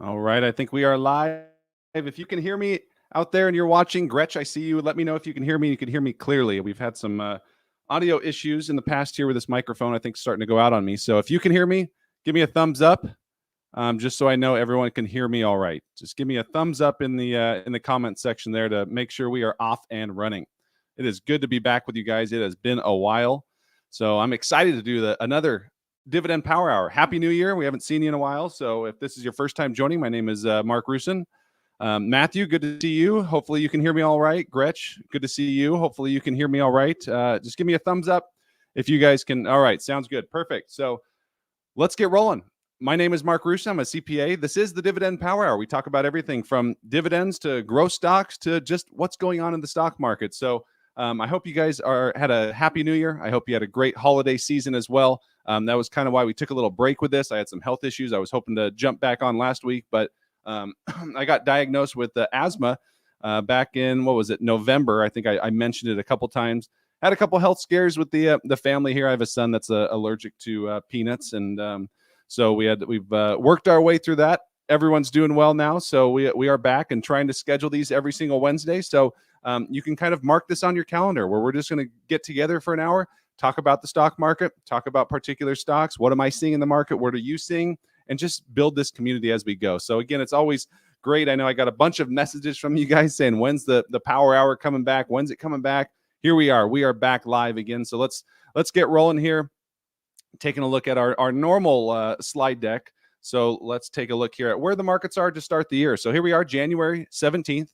All right, I think we are live. If you can hear me out there and you're watching, Gretch, I see you. Let me know if you can hear me. You can hear me clearly. We've had some audio issues in the past here with this microphone. I think starting to go out on me. So if you can hear me, give me a thumbs up, just so I know everyone can hear me all right. Just give me a thumbs up in the comment section there to make sure we are off and running. It is good to be back with you guys. It has been a while, so I'm excited to do another Dividend Power Hour. Happy New Year. We haven't seen you in a while. So if this is your first time joining, my name is Mark Rusin. Matthew, good to see you. Hopefully you can hear me all right. Gretch, good to see you. Hopefully you can hear me all right. Just give me a thumbs up if you guys can. All right, sounds good. Perfect. So let's get rolling. My name is Mark Rusin. I'm a CPA. This is the Dividend Power Hour. We talk about everything from dividends to growth stocks to just what's going on in the stock market. So I hope you guys had a happy New Year. I hope you had a great holiday season as well. That was kind of why we took a little break with this. I had some health issues. I was hoping to jump back on last week, but I got diagnosed with asthma back in, November. I think I mentioned it a couple times. Had a couple health scares with the family here. I have a son that's allergic to peanuts, and so we've worked our way through that. Everyone's doing well now, so we are back and trying to schedule these every single Wednesday. So you can kind of mark this on your calendar where we're just going to get together for an hour, talk about the stock market, talk about particular stocks. What am I seeing in the market? What are you seeing? And just build this community as we go. So again, it's always great. I know I got a bunch of messages from you guys saying, when's the Power Hour coming back? When's it coming back? Here we are. We are back live again. So let's get rolling here. Taking a look at our normal slide deck. So let's take a look here at where the markets are to start the year. So here we are, January 17th.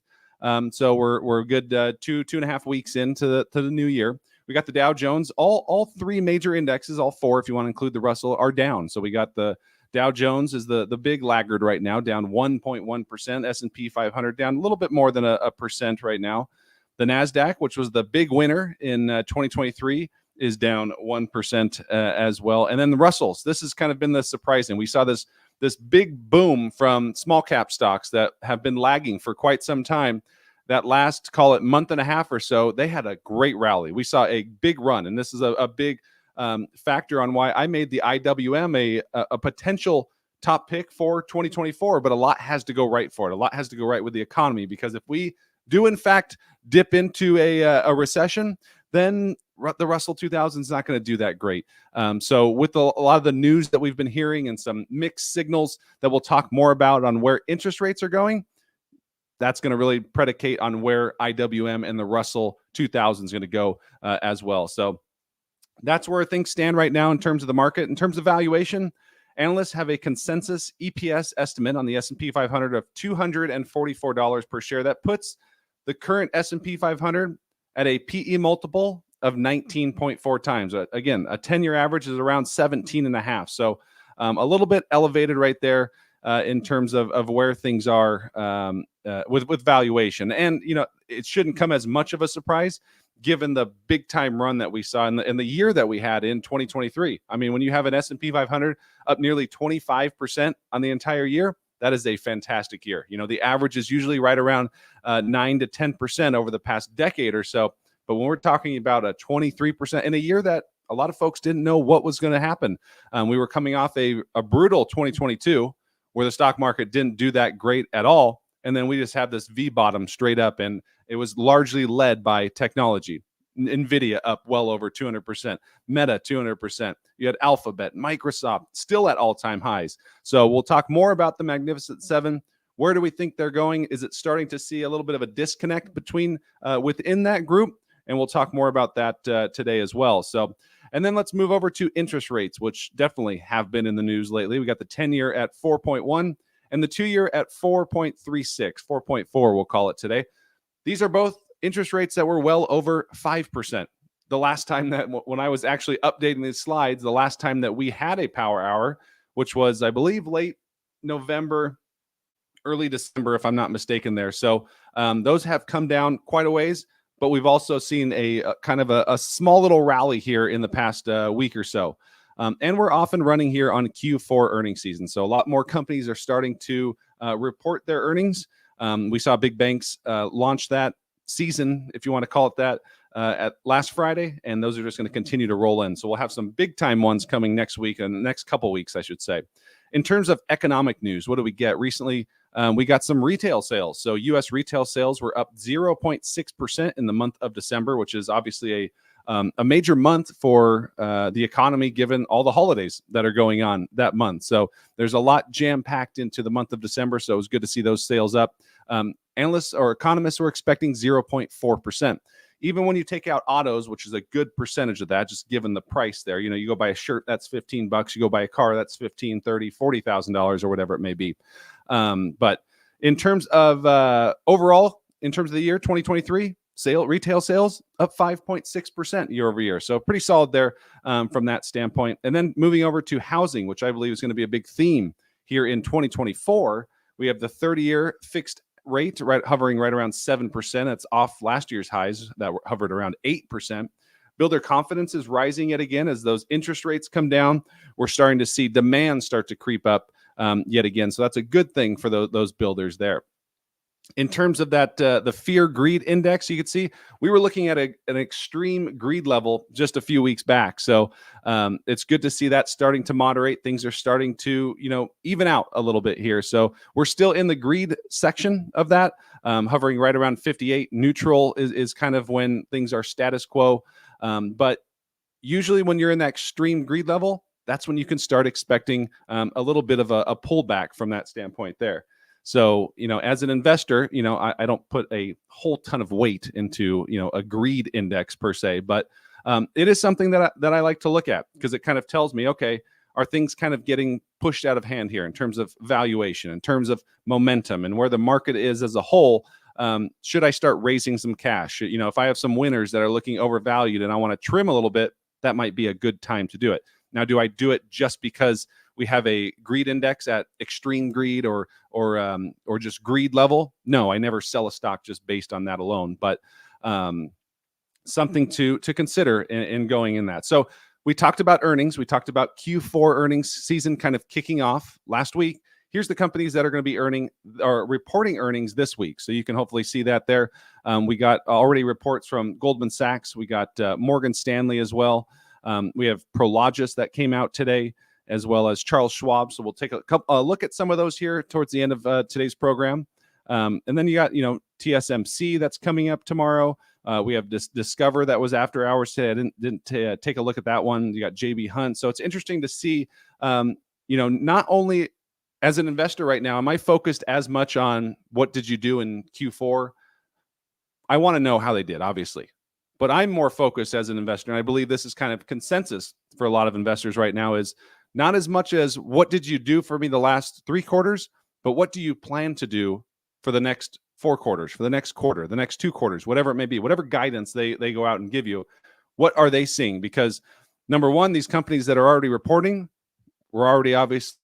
So we're good 2.5 weeks into the new year. We got the Dow Jones. All three major indexes, all four if you want to include the Russell, are down. So we got the Dow Jones is the big laggard right now, down 1.1%. S&P 500 down a little bit more than a percent right now. The NASDAQ, which was the big winner in 2023, is down 1% as well. And then the Russells. This has kind of been the surprising. We saw this big boom from small cap stocks that have been lagging for quite some time. That last, call it month and a half or so, they had a great rally. We saw a big run, and this is a big factor on why I made the IWM a potential top pick for 2024, but a lot has to go right for it. A lot has to go right with the economy, because if we do in fact dip into a recession, then the Russell 2000 is not going to do that great. So with a lot of the news that we've been hearing and some mixed signals that we'll talk more about on where interest rates are going, that's going to really predicate on where IWM and the Russell 2000 is going to go as well. So that's where things stand right now in terms of the market. In terms of valuation, analysts have a consensus EPS estimate on the S&P 500 of $244 per share. That puts the current S&P 500 at a PE multiple of 19.4 times. Again, a 10-year average is around 17.5. So a little bit elevated right there in terms of where things are with valuation. And, it shouldn't come as much of a surprise given the big time run that we saw in the year that we had in 2023. I mean, when you have an S&P 500 up nearly 25% on the entire year, that is a fantastic year. The average is usually right around 9 to 10% over the past decade or so. But when we're talking about a 23% in a year that a lot of folks didn't know what was going to happen, we were coming off a brutal 2022 where the stock market didn't do that great at all. And then we just have this V bottom straight up, and it was largely led by technology. NVIDIA up well over 200%, Meta 200%. You had Alphabet, Microsoft still at all-time highs. So we'll talk more about the Magnificent Seven. Where do we think they're going? Is it starting to see a little bit of a disconnect within that group? And we'll talk more about that today as well. So, and then let's move over to interest rates, which definitely have been in the news lately. We got the 10-year at 4.1 and the 2-year at 4.36, 4.4 we'll call it today. These are both interest rates that were well over 5%. The last time that, when I was actually updating these slides, the last time that we had a power hour, which was, I believe, late November, early December, if I'm not mistaken there. So those have come down quite a ways, but we've also seen a kind of a small little rally here in the past week or so. And we're off and running here on Q4 earnings season. So a lot more companies are starting to report their earnings. We saw big banks launch that season, if you want to call it that, at last Friday, and those are just going to continue to roll in. So we'll have some big time ones coming next week, and the next couple weeks, I should say. In terms of economic news, what do we get recently? We got some retail sales. So U.S. retail sales were up 0.6% in the month of December, which is obviously a major month for the economy, given all the holidays that are going on that month. So there's a lot jam-packed into the month of December. So it was good to see those sales up. Analysts or economists were expecting 0.4%. Even when you take out autos, which is a good percentage of that, just given the price there, you go buy a shirt, that's $15. You go buy a car, that's $15,000, $30,000, $40,000 or whatever it may be. But in terms of overall, in terms of the year 2023, retail sales up 5.6% year over year. So pretty solid there from that standpoint. And then moving over to housing, which I believe is going to be a big theme here in 2024. We have the 30-year fixed rate hovering right around 7%. That's off last year's highs that hovered around 8%. Builder confidence is rising yet again as those interest rates come down. We're starting to see demand start to creep up yet again. So that's a good thing for those builders there. In terms of that, the fear greed index, you could see we were looking at an extreme greed level just a few weeks back. So it's good to see that starting to moderate. Things are starting to, even out a little bit here. So we're still in the greed section of that, hovering right around 58. Neutral is kind of when things are status quo. But usually when you're in that extreme greed level, that's when you can start expecting a little bit of a pullback from that standpoint there. So, as an investor, I don't put a whole ton of weight into, a greed index per se, but it is something that I like to look at because it kind of tells me, okay, are things kind of getting pushed out of hand here in terms of valuation, in terms of momentum and where the market is as a whole? Should I start raising some cash? If I have some winners that are looking overvalued and I want to trim a little bit, that might be a good time to do it. Now, do I do it just because we have a greed index at extreme greed or just greed level? No, I never sell a stock just based on that alone, but something to consider in going in that. So we talked about earnings. We talked about Q4 earnings season kind of kicking off last week. Here's the companies that are going to be reporting earnings this week. So you can hopefully see that there. We got already reports from Goldman Sachs. We got Morgan Stanley as well. We have Prologis that came out today, as well as Charles Schwab. So we'll take a look at some of those here towards the end of today's program. And then you got, TSMC that's coming up tomorrow. We have Discover that was after hours today. I didn't take a look at that one. You got JB Hunt. So it's interesting to see, not only as an investor right now, am I focused as much on what did you do in Q4? I want to know how they did, obviously. But I'm more focused as an investor, and I believe this is kind of consensus for a lot of investors right now, is not as much as what did you do for me the last 3 quarters, but what do you plan to do for the next 4 quarters, for the next quarter, the next 2 quarters, whatever it may be, whatever guidance they go out and give you, what are they seeing? Because number one, these companies that are already reporting were already obviously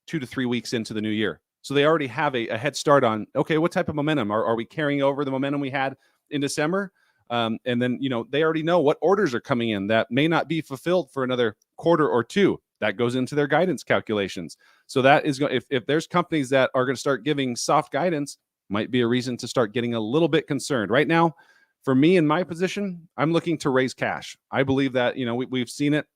2 to 3 weeks into the new year. So they already have a head start on, okay, what type of momentum? Are we carrying over the momentum we had in December? And then, they already know what orders are coming in that may not be fulfilled for another quarter or 2. That goes into their guidance calculations. So that is going, if there's companies that are going to start giving soft guidance, might be a reason to start getting a little bit concerned. Right now, for me in my position, I'm looking to raise cash. I believe that, we've seen it,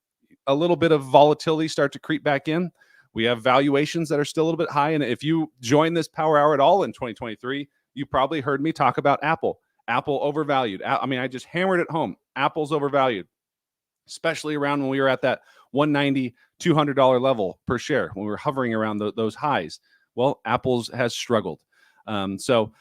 a little bit of volatility start to creep back in. We have valuations that are still a little bit high. And if you join this power hour at all in 2023, you probably heard me talk about Apple. Apple overvalued. I just hammered it home. Apple's overvalued, especially around when we were at that $190, $200 level per share, when we were hovering around those highs. Well, Apple's has struggled. So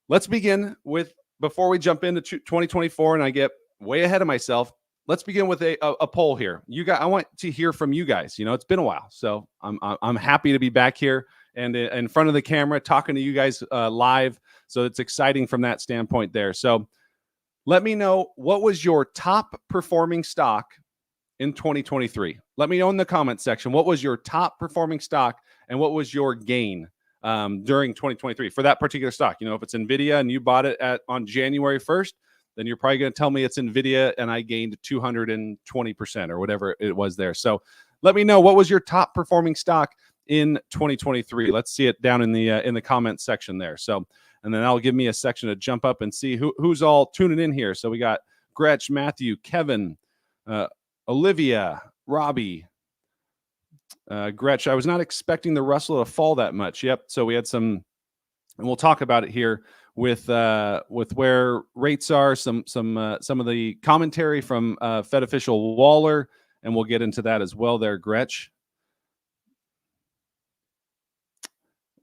let's begin with, before we jump into 2024 and I get way ahead of myself, let's begin with a poll here. You guys, I want to hear from you guys. It's been a while, so I'm happy to be back here and in front of the camera talking to you guys live. So it's exciting from that standpoint there. So let me know, what was your top performing stock in 2023? Let me know in the comment section, what was your top performing stock and what was your gain during 2023 for that particular stock? If it's NVIDIA and you bought it on January 1st, then you're probably going to tell me it's NVIDIA and I gained 220% or whatever it was there. So let me know, what was your top performing stock in 2023? Let's see it down in the comment section there. So, and then that'll give me a section to jump up and see who's all tuning in here. So we got Gretch, Matthew, Kevin, Olivia, Robbie, Gretch, I was not expecting the Russell to fall that much. Yep. So we had some, and we'll talk about it here with where rates are, some of the commentary from Fed official Waller, and we'll get into that as well there, Gretch.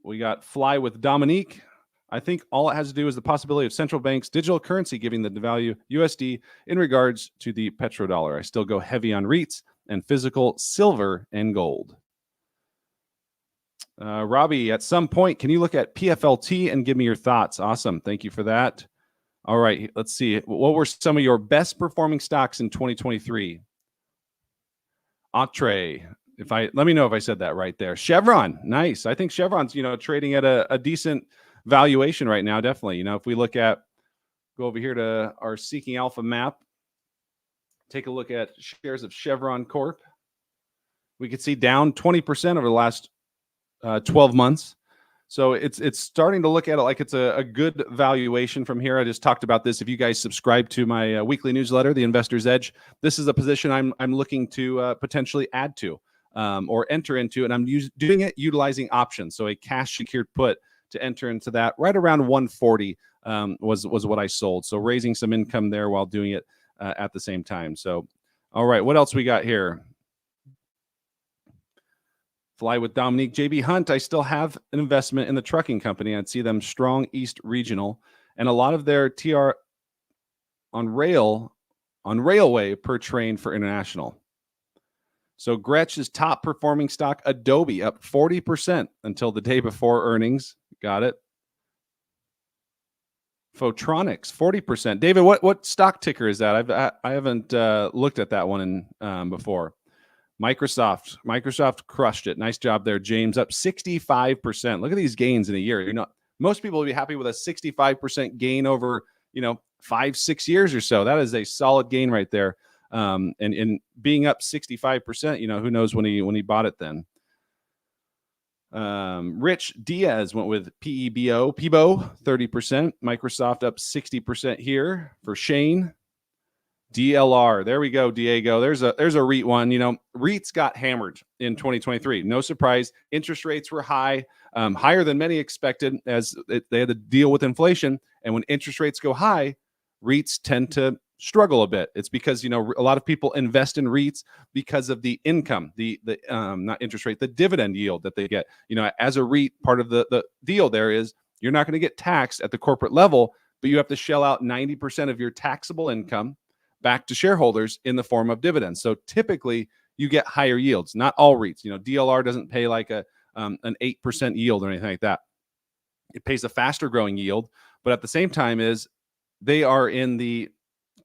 We got Fly with Dominique. I think all it has to do is the possibility of central banks' digital currency giving the value USD in regards to the petrodollar. I still go heavy on REITs and physical silver and gold. Robbie, at some point, can you look at PFLT and give me your thoughts? Awesome. Thank you for that. All right, let's see. What were some of your best performing stocks in 2023? Entree. Let me know if I said that right there. Chevron, nice. I think Chevron's, trading at a decent valuation right now. Definitely. If we go over here to our Seeking Alpha map, take a look at shares of Chevron Corp. We could see down 20% over the last 12 months. So it's starting to look at it like it's a good valuation from here. I just talked about this. If you guys subscribe to my weekly newsletter, The Investor's Edge, this is a position I'm looking to potentially add to or enter into, and I'm doing it utilizing options. So a cash secured put to enter into that right around 140 was what I sold. So raising some income there while doing it at the same time. So, all right, what else we got here? Fly with Dominique. JB Hunt, I still have an investment in the trucking company. I'd see them strong East Regional, and a lot of their TR on railway per train for international. So Gretch's top performing stock, Adobe, up 40% until the day before earnings. Got it. Photronics, 40%. David, what stock ticker is that? I haven't looked at that one before. Microsoft crushed it. Nice job there, James. Up 65%. Look at these gains in a year. Most people would be happy with a 65% gain over 5-6 years or so. That is a solid gain right there. And being up 65%, who knows when he bought it then. Rich Diaz went with PEBO, 30%. Microsoft up 60% here for Shane. DLR, there we go, Diego. There's a REIT one. REITs got hammered in 2023. No surprise. Interest rates were high, higher than many expected, as they had to deal with inflation. And when interest rates go high, REITs tend to struggle a bit. It's because a lot of people invest in REITs because of the income, the not interest rate, the dividend yield that they get. As a REIT, part of the deal there is you're not going to get taxed at the corporate level, but you have to shell out 90% of your taxable income back to shareholders in the form of dividends. So typically you get higher yields. Not all REITs. DLR doesn't pay like an 8% yield or anything like that. It pays a faster growing yield, but at the same time they are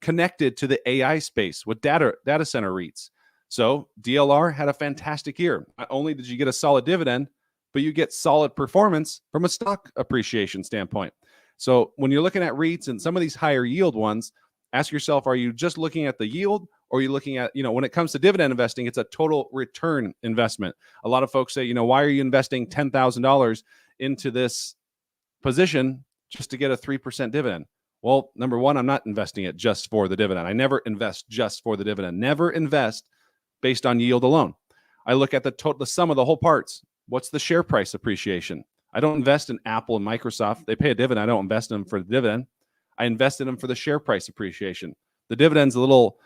connected to the AI space with data center REITs. So DLR had a fantastic year. Not only did you get a solid dividend, but you get solid performance from a stock appreciation standpoint. So when you're looking at REITs and some of these higher yield ones, ask yourself, are you just looking at the yield, or are you looking at, when it comes to dividend investing, it's a total return investment. A lot of folks say, why are you investing $10,000 into this position just to get a 3% dividend? Well, number one, I'm not investing it just for the dividend. I never invest just for the dividend. Never invest based on yield alone. I look at the sum of the whole parts. What's the share price appreciation? I don't invest in Apple and Microsoft. They pay a dividend. I don't invest in them for the dividend. I invest in them for the share price appreciation. The dividend's a little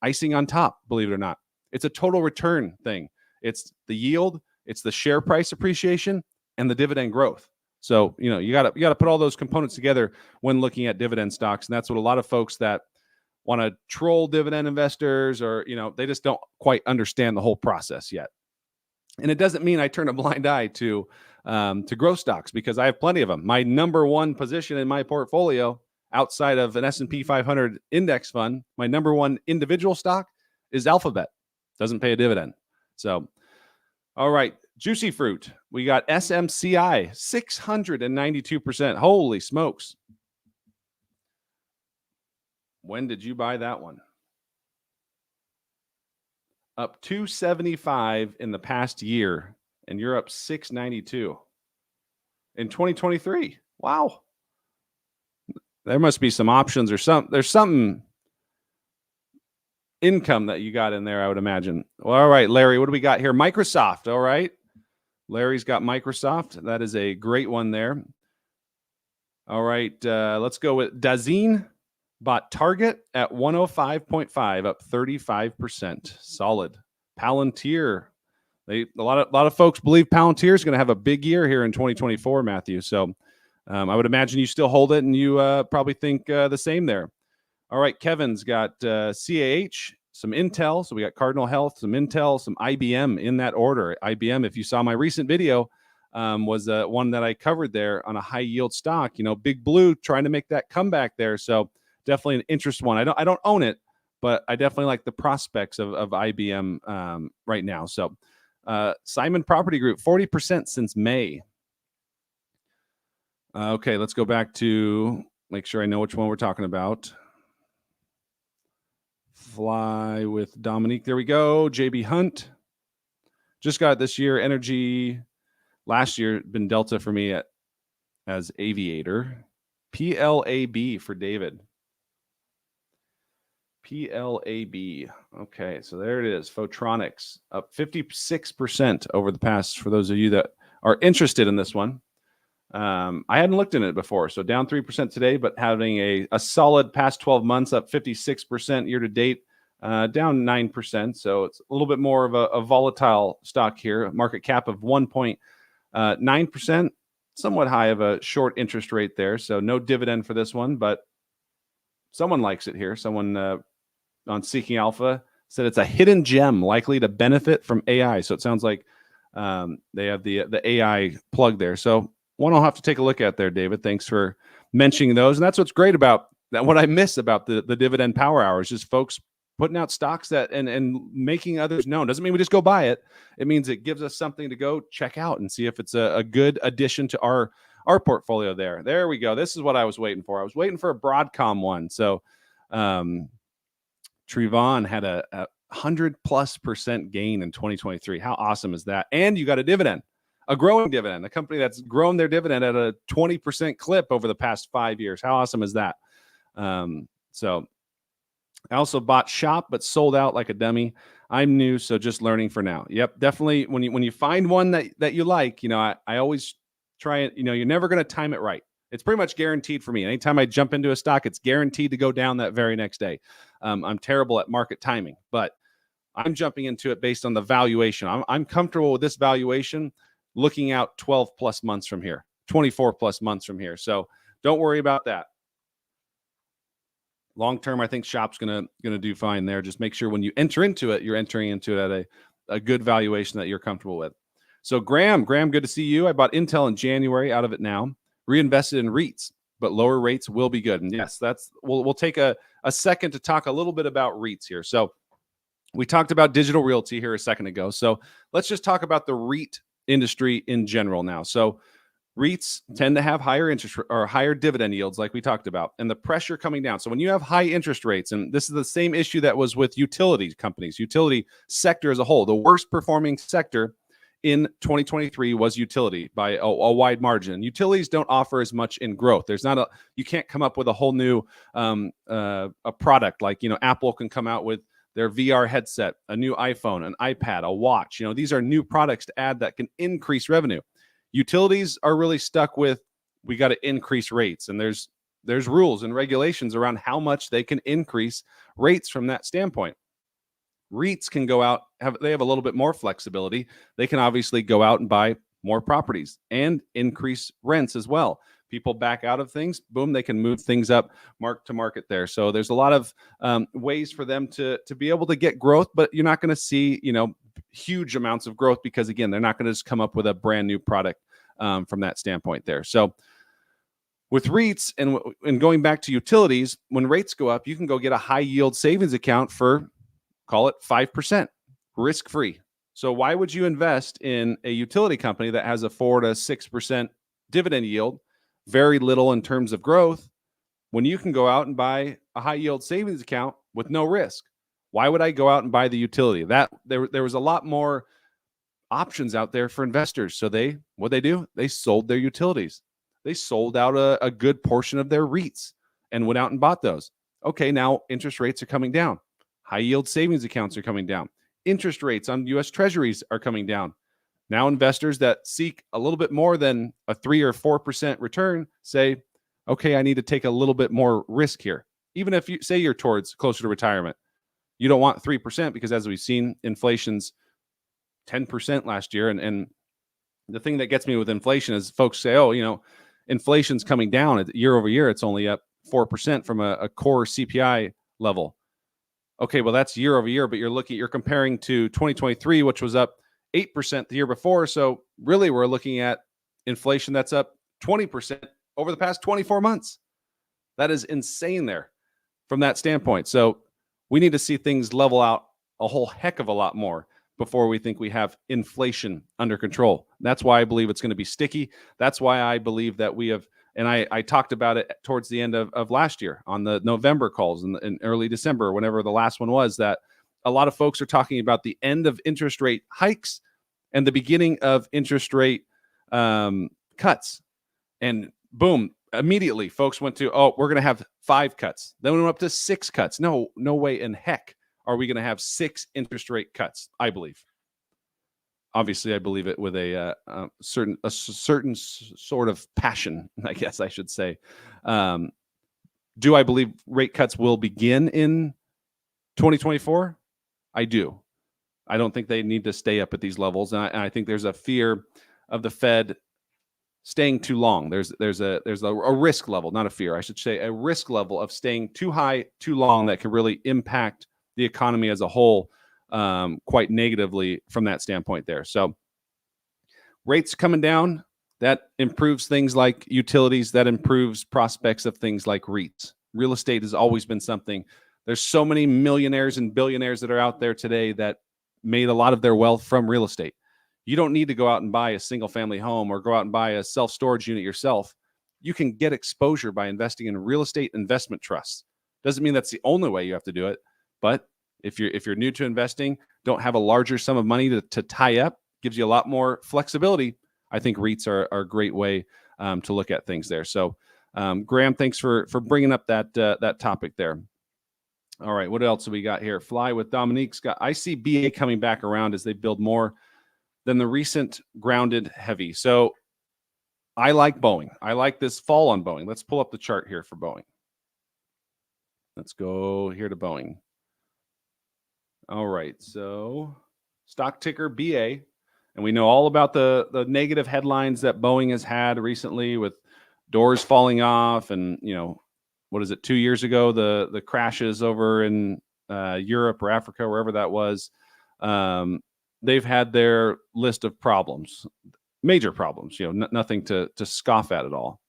icing on top, believe it or not. It's a total return thing. It's the yield, it's the share price appreciation, and the dividend growth. So, you got to put all those components together when looking at dividend stocks. And that's what a lot of folks that want to troll dividend investors or, they just don't quite understand the whole process yet. And it doesn't mean I turn a blind eye to growth stocks, because I have plenty of them. My number one position in my portfolio outside of an S&P 500 index fund, my number one individual stock is Alphabet. Doesn't pay a dividend. So, all right. Juicy fruit. We got SMCI, 692%. Holy smokes. When did you buy that one? Up 275 in the past year, and you're up 692 in 2023. Wow. There must be some options or there's something income that you got in there, I would imagine. Well, all right, Larry, what do we got here? Microsoft. All right. Larry's got Microsoft. That is a great one there. All right. Let's go with Dazine. Bought Target at 105.5, up 35%. Solid. Palantir. A lot of folks believe Palantir is going to have a big year here in 2024, Matthew. So I would imagine you still hold it, and you probably think the same there. All right, Kevin's got CAH, some Intel. So we got Cardinal Health, some Intel, some IBM in that order. IBM, if you saw my recent video, was one that I covered there on a high yield stock. You know, Big Blue trying to make that comeback there. So definitely an interest one. I don't own it, but I definitely like the prospects of IBM right now. So Simon Property Group, 40% since May. Okay, let's go back to make sure I know which one we're talking about. Fly with Dominique. There we go. JB Hunt. Just got it this year. Energy. Last year, been Delta for me as Aviator. PLAB for David. PLAB. Okay, so there it is. Photronics up 56% over the past, for those of you that are interested in this one. I hadn't looked in it before, so down 3% today, but having a solid past 12 months, up 56% year to date, down 9%. So it's a little bit more of a volatile stock here. Market cap of 1.9%, somewhat high of a short interest rate there. So no dividend for this one, but someone likes it here. Someone on Seeking Alpha said it's a hidden gem likely to benefit from AI. So it sounds like they have the AI plug there. So one I'll have to take a look at there, David. Thanks for mentioning those. And that's what's great about that. What I miss about the Dividend Power Hour is just folks putting out stocks that and making others known. Doesn't mean we just go buy it. It means it gives us something to go check out and see if it's a good addition to our portfolio there. There we go. This is what I was waiting for. I was waiting for a Broadcom one. So Trevon had a 100+% gain in 2023. How awesome is that? And you got a dividend. A growing dividend, a company that's grown their dividend at a 20% clip over the past 5 years. How awesome is that? So I also bought Shop, but sold out like a dummy. I'm new, so just learning for now. Yep, definitely. When you find one that you like, you know, I always try it. You know, you're never going to time it right. It's pretty much guaranteed for me. Anytime I jump into a stock, it's guaranteed to go down that very next day. I'm terrible at market timing, but I'm jumping into it based on the valuation. I'm comfortable with this valuation looking out 12+ months from here, 24+ months from here. So don't worry about that. Long term, I think Shop's gonna do fine there. Just make sure when you enter into it, you're entering into it at a good valuation that you're comfortable with. So Graham, good to see you. I bought Intel in January, out of it now. Reinvested in REITs, but lower rates will be good. And yes, we'll take a second to talk a little bit about REITs here. So we talked about digital realty here a second ago. So let's just talk about the REIT industry in general now. So REITs tend to have higher interest or higher dividend yields, like we talked about, and the pressure coming down. So when you have high interest rates, and this is the same issue that was with utility companies, utility sector as a whole, the worst performing sector in 2023 was utility by a wide margin. Utilities don't offer as much in growth. You can't come up with a whole new a product like, you know, Apple can come out with their VR headset, a new iPhone, an iPad, a watch. You know, these are new products to add that can increase revenue. Utilities are really stuck with, we got to increase rates, and there's rules and regulations around how much they can increase rates from that standpoint. REITs can go out, they have a little bit more flexibility. They can obviously go out and buy more properties and increase rents as well. People back out of things, boom, they can move things up mark to market there. So there's a lot of ways for them to be able to get growth, but you're not going to see, you know, huge amounts of growth because, again, they're not going to just come up with a brand new product from that standpoint there. So with REITs and going back to utilities, when rates go up, you can go get a high yield savings account for, call it 5%, risk free. So why would you invest in a utility company that has a 4 to 6% dividend yield, very little in terms of growth, when you can go out and buy a high yield savings account with no risk? Why would I go out and buy the utility? That there was a lot more options out there for investors. So what they do? They sold their utilities. They sold out a good portion of their REITs and went out and bought those. Okay, now interest rates are coming down. High yield savings accounts are coming down. Interest rates on US Treasuries are coming down. Now investors that seek a little bit more than a 3 or 4% return say, okay, I need to take a little bit more risk here. Even if you say you're towards closer to retirement, you don't want 3% because as we've seen, inflation's 10% last year. And the thing that gets me with inflation is folks say, oh, inflation's coming down year over year. It's only up 4% from a core CPI level. Okay, well, that's year over year, but you're comparing to 2023, which was up 8% the year before. So really, we're looking at inflation that's up 20% over the past 24 months. That is insane there from that standpoint. So we need to see things level out a whole heck of a lot more before we think we have inflation under control. That's why I believe it's going to be sticky. That's why I believe that we have, and I talked about it towards the end of last year on the November calls in early December, whenever the last one was, that a lot of folks are talking about the end of interest rate hikes and the beginning of interest rate cuts. And boom, immediately folks went to, oh, we're going to have 5 cuts. Then we went up to 6 cuts. No way in heck are we going to have 6 interest rate cuts, I believe. Obviously, I believe it with a certain sort of passion, I guess I should say. Do I believe rate cuts will begin in 2024? I do. I don't think they need to stay up at these levels, and I think there's a fear of the Fed staying too long. There's a risk level, not a fear, I should say, a risk level of staying too high, too long that can really impact the economy as a whole quite negatively from that standpoint there. So rates coming down, that improves things like utilities, that improves prospects of things like REITs. Real estate has always been something. There's so many millionaires and billionaires that are out there today that made a lot of their wealth from real estate. You don't need to go out and buy a single family home or go out and buy a self-storage unit yourself. You can get exposure by investing in real estate investment trusts. Doesn't mean that's the only way you have to do it, but if you're new to investing, don't have a larger sum of money to tie up, gives you a lot more flexibility. I think REITs are a great way to look at things there. So, Graham, thanks for bringing up that topic there. All right, what else do we got here? Fly with Dominique's got. I see BA coming back around as they build more than the recent grounded heavy. So I like Boeing. I like this fall on Boeing. Let's pull up the chart here for Boeing. Let's go here to Boeing. All right, so stock ticker BA, and we know all about the negative headlines that Boeing has had recently with doors falling off, and what is it? 2 years ago, the crashes over in Europe or Africa, wherever that was. They've had their list of problems, major problems. Nothing to scoff at all.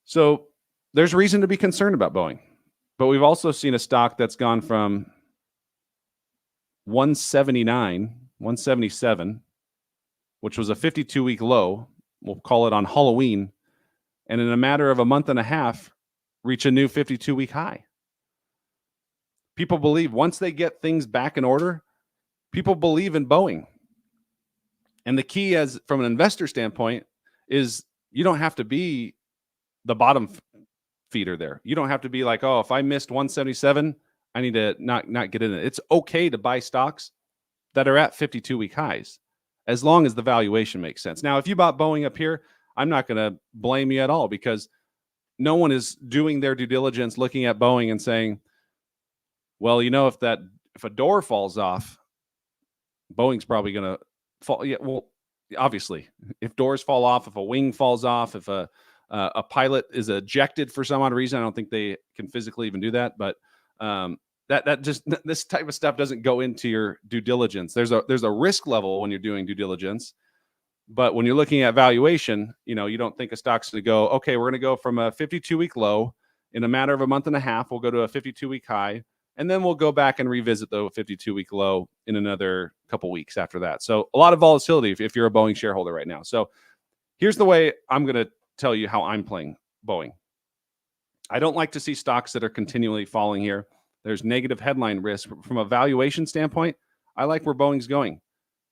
So there's reason to be concerned about Boeing, but we've also seen a stock that's gone from 179, 177, which was a 52-week low. We'll call it on Halloween, and in a matter of a month and a half, reach a new 52-week high. People believe once they get things back in order, people believe in Boeing. And the key, as from an investor standpoint, is you don't have to be the bottom feeder there. You don't have to be like, oh, if I missed 177, I need to not get in it. It's okay to buy stocks that are at 52-week highs, as long as the valuation makes sense. Now, if you bought Boeing up here, I'm not going to blame you at all, because no one is doing their due diligence looking at Boeing and saying, well, if a door falls off, Boeing's probably going to fall. Yeah, well, obviously, if doors fall off, if a wing falls off, if a pilot is ejected for some odd reason, I don't think they can physically even do that. But this type of stuff doesn't go into your due diligence. There's a risk level when you're doing due diligence, but when you're looking at valuation, you don't think a stock's going to go, okay, we're going to go from a 52-week low in a matter of a month and a half. We'll go to a 52-week high. And then we'll go back and revisit the 52-week low in another couple weeks after that. So a lot of volatility if you're a Boeing shareholder right now. So here's the way I'm going to tell you how I'm playing Boeing. I don't like to see stocks that are continually falling here. There's negative headline risk. From a valuation standpoint, I like where Boeing's going.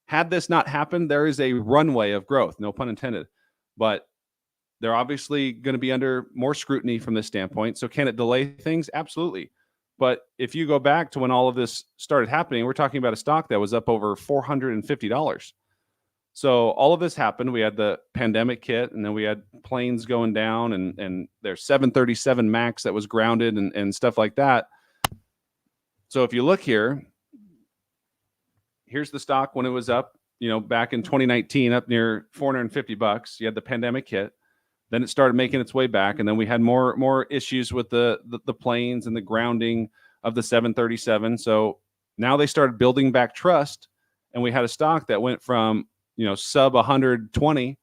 Had this not happened, there is a runway of growth, no pun intended. But They're obviously going to be under more scrutiny from this standpoint. So can it delay things? Absolutely. But if you go back to when all of this started happening, we're talking about a stock that was up over $450. So all of this happened. We had the pandemic hit, and then we had planes going down, and there's 737 MAX that was grounded and stuff like that. So if you look here, here's the stock when it was up, back in 2019, up near $450. You had the pandemic hit. Then it started making its way back, and then we had more issues with the planes and the grounding of the 737. So now they started building back trust, and we had a stock that went from sub 120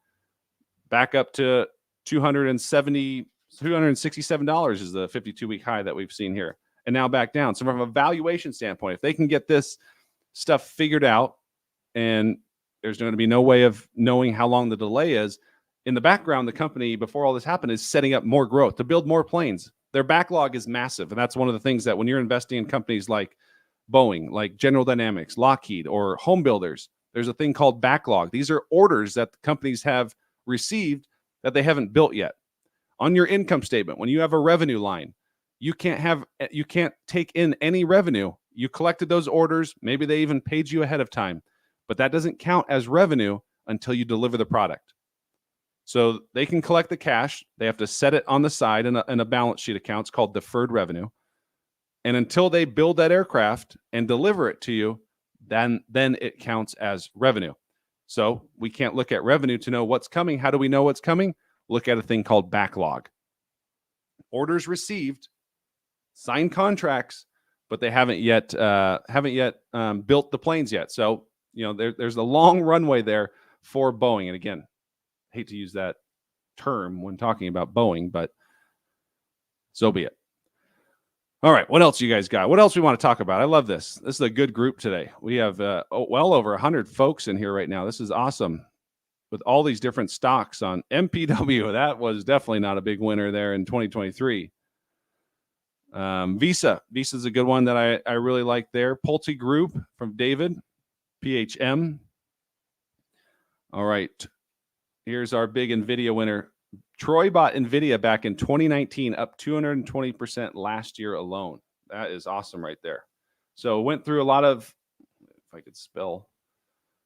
back up to $267 is the 52-week high that we've seen here, and now back down. So from a valuation standpoint, if they can get this stuff figured out, and there's going to be no way of knowing how long the delay is, in the background, the company, before all this happened, is setting up more growth to build more planes. Their backlog is massive. And that's one of the things that when you're investing in companies like Boeing, like General Dynamics, Lockheed, or home builders, there's a thing called backlog. These are orders that the companies have received that they haven't built yet. On your income statement, when you have a revenue line, you can't take in any revenue. You collected those orders. Maybe they even paid you ahead of time, but that doesn't count as revenue until you deliver the product. So they can collect the cash. They have to set it on the side in a balance sheet account. It's called deferred revenue. And until they build that aircraft and deliver it to you, then it counts as revenue. So we can't look at revenue to know what's coming. How do we know what's coming? Look at a thing called backlog. Orders received, signed contracts, but they haven't yet built the planes yet. So there's a long runway there for Boeing. And again, hate to use that term when talking about Boeing, but so be it. All right, what else you guys got? What else we want to talk about? I love this. This is a good group today. We have well over 100 folks in here right now. This is awesome with all these different stocks on MPW. That was definitely not a big winner there in 2023. Visa is a good one that I really like there. Pulte Group from David, PHM. All right. Here's our big NVIDIA winner. Troy bought NVIDIA back in 2019, up 220% last year alone. That is awesome right there. So went through a lot of, if I could spell,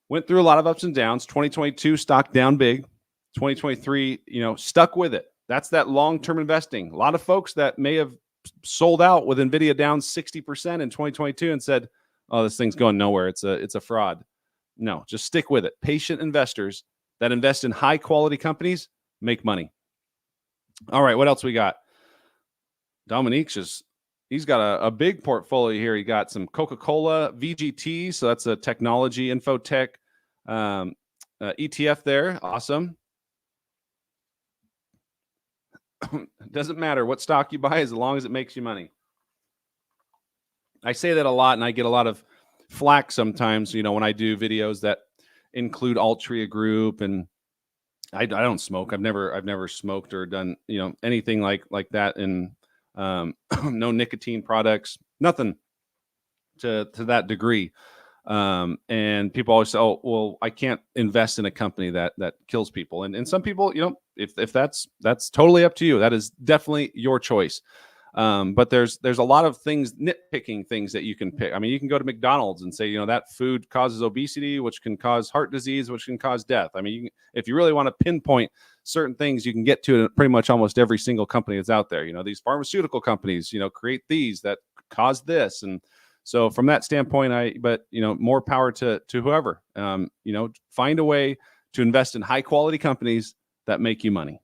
went through a lot of ups and downs. 2022 stock down big. 2023, stuck with it. That's that long-term investing. A lot of folks that may have sold out with NVIDIA down 60% in 2022 and said, oh, this thing's going nowhere. It's a fraud. No, just stick with it. Patient investors that invest in high quality companies make money. All right, what else we got? Dominique's he's got a big portfolio here. He got some Coca-Cola, VGT, so that's a technology infotech ETF there. Awesome. Doesn't matter what stock you buy as long as it makes you money. I say that a lot, and I get a lot of flack sometimes, when I do videos that include Altria Group, and I don't smoke. I've never smoked or done anything like that, and no nicotine products, nothing to that degree. And people always say, oh, well, I can't invest in a company that kills people. And some people, if that's totally up to you. That is definitely your choice. But there's a lot of things, nitpicking things that you can pick. I mean, you can go to McDonald's and say, that food causes obesity, which can cause heart disease, which can cause death. I mean, if you really want to pinpoint certain things, you can get to pretty much almost every single company that's out there. These pharmaceutical companies, create these that cause this. And so from that standpoint, more power to whoever, find a way to invest in high quality companies that make you money.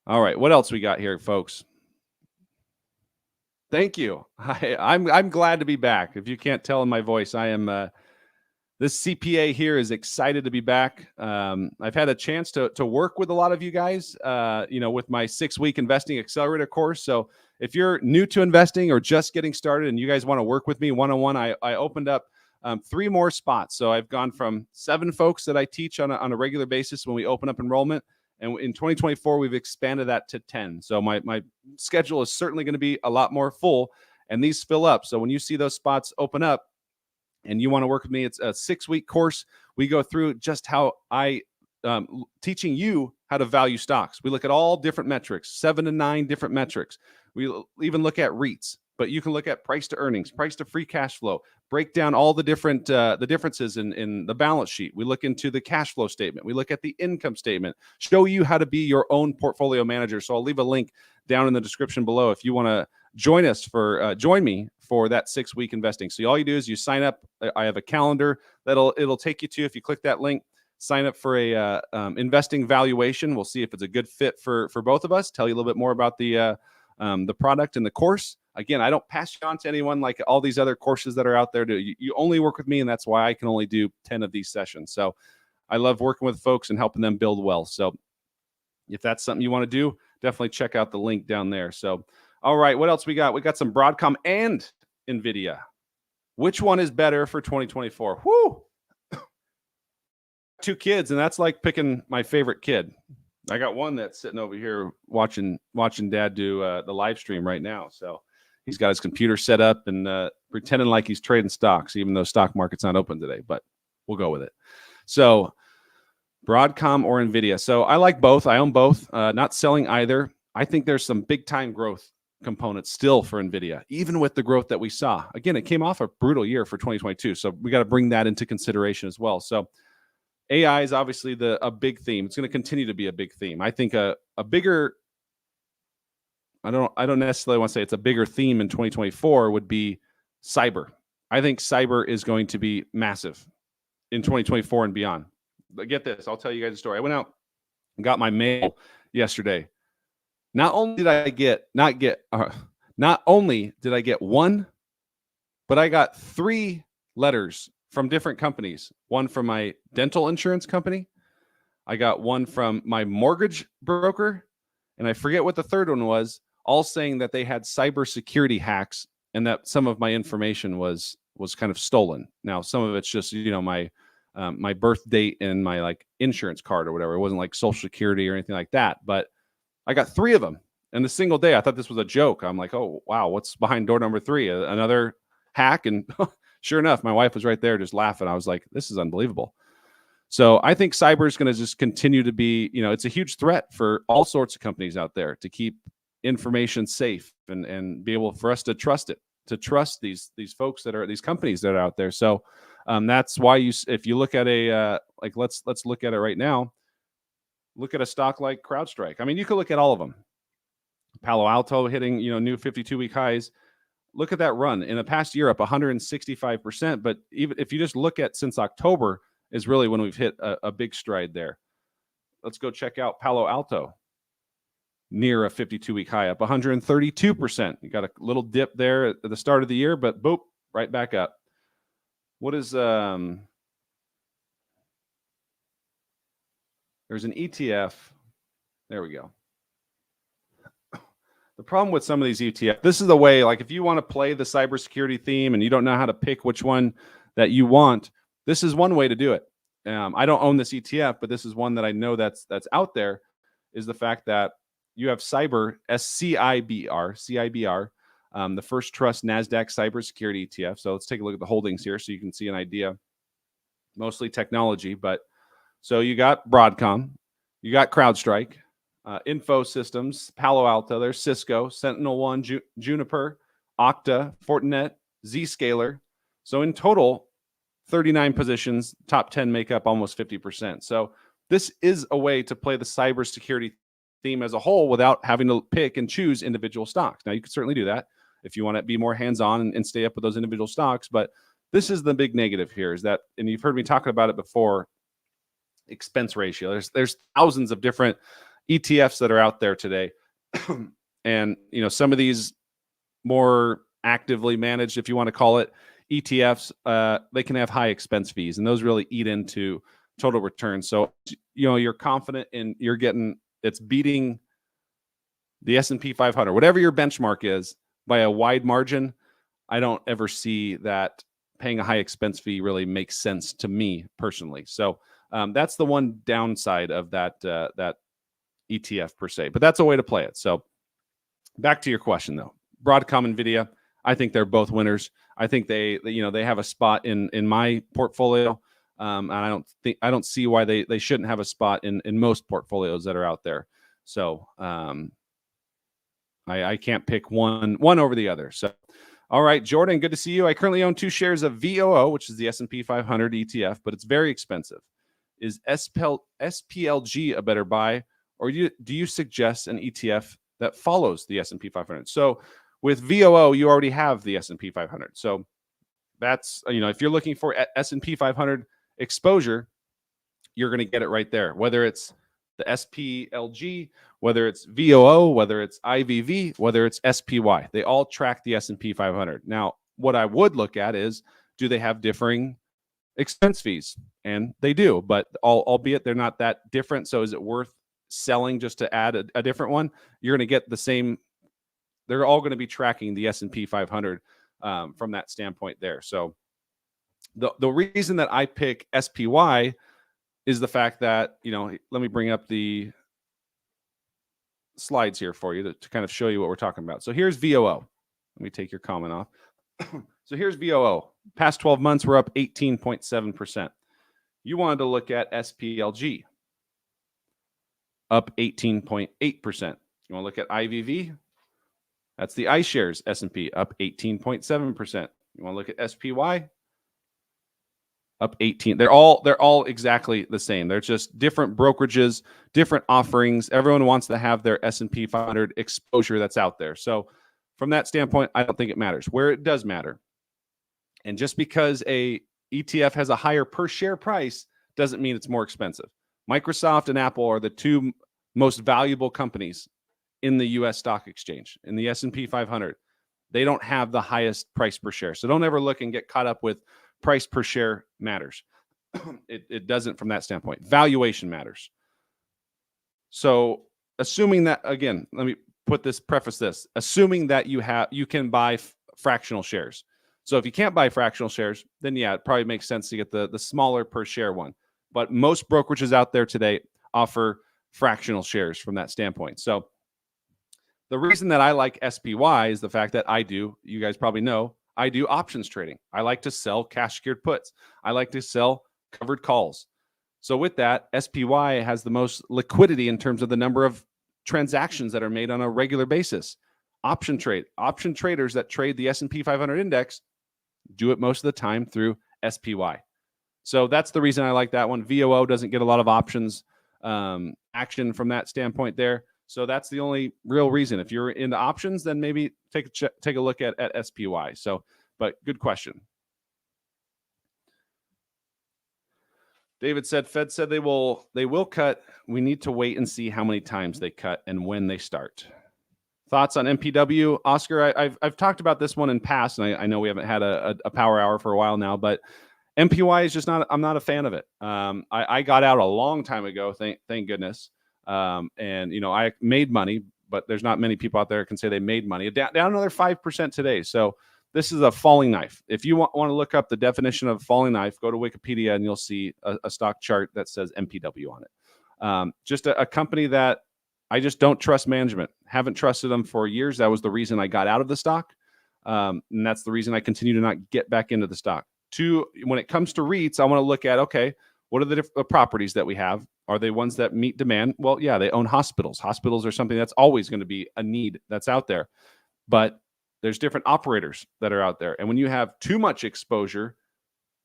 All right. What else we got here, folks? Thank you. I'm glad to be back. If you can't tell in my voice, I am. This CPA here is excited to be back. I've had a chance to work with a lot of you guys, with my 6-week investing accelerator course. So if you're new to investing or just getting started and you guys want to work with me one-on-one, I opened up 3 more spots. So I've gone from 7 folks that I teach on a regular basis when we open up enrollment. And in 2024, we've expanded that to 10. So my schedule is certainly going to be a lot more full, and these fill up. So when you see those spots open up and you want to work with me, it's a 6-week course. We go through just how I teaching you how to value stocks. We look at all different metrics, 7 to 9 different metrics. We even look at REITs, but you can look at price to earnings, price to free cash flow, break down all the different the differences in the balance sheet. We look into the cash flow statement. We look at the income statement, show you how to be your own portfolio manager. So I'll leave a link down in the description below if you want to join me for that 6-week investing. So all you do is you sign up. I have a calendar it'll take you to. If you click that link, sign up for a investing valuation. We'll see if it's a good fit for both of us. Tell you a little bit more about the product and the course. Again, I don't pass you on to anyone like all these other courses that are out there. You only work with me, and that's why I can only do 10 of these sessions. So I love working with folks and helping them build wealth. So if that's something you want to do, definitely check out the link down there. So, all right, what else we got? We got some Broadcom and NVIDIA. Which one is better for 2024? Whoo! 2 kids, and that's like picking my favorite kid. I got one that's sitting over here watching Dad do the live stream right now. So he's got his computer set up and pretending like he's trading stocks, even though stock market's not open today. But we'll go with it. So Broadcom or NVIDIA. So I like both. I own both. Not selling either. I think there's some big time growth components still for NVIDIA, even with the growth that we saw. Again, it came off a brutal year for 2022. So we got to bring that into consideration as well. So AI is obviously a big theme. It's going to continue to be a big theme. I think a bigger, I don't necessarily want to say it's a bigger theme in 2024 would be cyber. I think cyber is going to be massive in 2024 and beyond. But get this, I'll tell you guys a story. I went out and got my mail yesterday. Not only did I get one, but I got 3 letters from different companies. One from my dental insurance company. I got one from my mortgage broker, and I forget what the third one was, all saying that they had cybersecurity hacks and that some of my information was kind of stolen. Now, some of it's just, my birth date and my like insurance card or whatever. It wasn't like Social Security or anything like that, but I got 3 of them in a single day. I thought this was a joke. I'm like, oh, wow, what's behind door number 3? Another hack. And sure enough, my wife was right there just laughing. I was like, this is unbelievable. So I think cyber is going to just continue to be, it's a huge threat for all sorts of companies out there to keep information safe and be able for us to trust it, to trust these folks these companies that are out there. So that's why if you look at let's look at it right now. Look at a stock like CrowdStrike. I mean, you could look at all of them. Palo Alto hitting, new 52-week highs. Look at that run in the past year, up 165%. But even if you just look at since October is really when we've hit a big stride there. Let's go check out Palo Alto, near a 52-week high, up 132%. You got a little dip there at the start of the year, but boop, right back up. What is there's an ETF. There we go. The problem with some of these ETF, this is the way, like if you want to play the cybersecurity theme and you don't know how to pick which one that you want, this is one way to do it. I don't own this ETF, but this is one that I know that's out there, is the fact that you have cyber, CIBR, the First Trust NASDAQ Cybersecurity ETF. So let's take a look at the holdings here so you can see an idea. Mostly technology, but so you got Broadcom, you got CrowdStrike, Info Systems, Palo Alto, there's Cisco, SentinelOne, Juniper, Okta, Fortinet, Zscaler. So in total, 39 positions, top 10 make up almost 50%. So this is a way to play the cybersecurity theme as a whole without having to pick and choose individual stocks. Now, you can certainly do that if you want to be more hands-on and stay up with those individual stocks. But this is the big negative here, is that, and you've heard me talk about it before, expense ratio. There's thousands of different ETFs that are out there today. And, some of these more actively managed, if you want to call it, ETFs, they can have high expense fees, and those really eat into total return. So, you're confident in it's beating the S&P 500, whatever your benchmark is, by a wide margin. I don't ever see that paying a high expense fee really makes sense to me personally. So that's the one downside of that ETF per se, but that's a way to play it. So back to your question though, Broadcom, NVIDIA, I think they're both winners. I think they have a spot in my portfolio. And I don't see why they shouldn't have a spot in most portfolios that are out there. So I can't pick one over the other. So, all right, Jordan, good to see you. I currently own 2 shares of VOO, which is the S&P 500 ETF, but it's very expensive. Is SPLG a better buy, or do you suggest an ETF that follows the S&P 500? So with VOO, you already have the S&P 500. So that's, if you're looking for S&P 500 exposure, you're going to get it right there. Whether it's the SPLG, whether it's VOO, whether it's IVV, whether it's SPY, they all track the S&P 500. Now, what I would look at is, do they have differing expense fees? And they do, but albeit they're not that different. So is it worth selling just to add a different one? You're going to get the same. They're all going to be tracking the S&P 500 from that standpoint there. So the reason that I pick SPY is the fact that, let me bring up the slides here for you to kind of show you what we're talking about. So here's VOO. Let me take your comment off. So here's VOO. Past 12 months, we're up 18.7%. You wanted to look at SPLG, up 18.8%. You want to look at IVV? That's the iShares S&P, up 18.7%. You want to look at SPY? Up 18. They're all exactly the same. They're just different brokerages, different offerings. Everyone wants to have their S&P 500 exposure that's out there. So from that standpoint, I don't think it matters. Where it does matter, and just because a ETF has a higher per share price doesn't mean it's more expensive. Microsoft and Apple are the 2 most valuable companies in the U.S. stock exchange, in the S&P 500. They don't have the highest price per share. So don't ever look and get caught up with price per share matters. It doesn't from that standpoint. Valuation matters. So assuming that, again, let me preface this, assuming that you can buy fractional shares. So if you can't buy fractional shares, then yeah, it probably makes sense to get the smaller per share one. But most brokerages out there today offer fractional shares from that standpoint. So the reason that I like SPY is the fact that you guys probably know, I do options trading. I like to sell cash secured puts. I like to sell covered calls. So with that, SPY has the most liquidity in terms of the number of transactions that are made on a regular basis. Option traders that trade the S&P 500 index do it most of the time through SPY. So that's the reason I like that one. VOO doesn't get a lot of options action from that standpoint there. So that's the only real reason. If you're into options, then maybe take a look at SPY. So, but good question. David said, Fed said they will cut. We need to wait and see how many times they cut and when they start. Thoughts on MPW? Oscar, I've talked about this one in past, and I know we haven't had a power hour for a while now, but MPY is just I'm not a fan of it. I got out a long time ago, thank goodness. And I made money, but there's not many people out there that can say they made money. Down another 5% today. So this is a falling knife. If you want to look up the definition of falling knife, go to Wikipedia and you'll see a stock chart that says MPW on it. Just a company that I just don't trust management. Haven't trusted them for years. That was the reason I got out of the stock. And that's the reason I continue to not get back into the stock. When it comes to REITs, I want to look at, okay, what are the properties that we have? Are they ones that meet demand? Well, yeah, they own hospitals. Hospitals are something that's always going to be a need that's out there. But there's different operators that are out there. And when you have too much exposure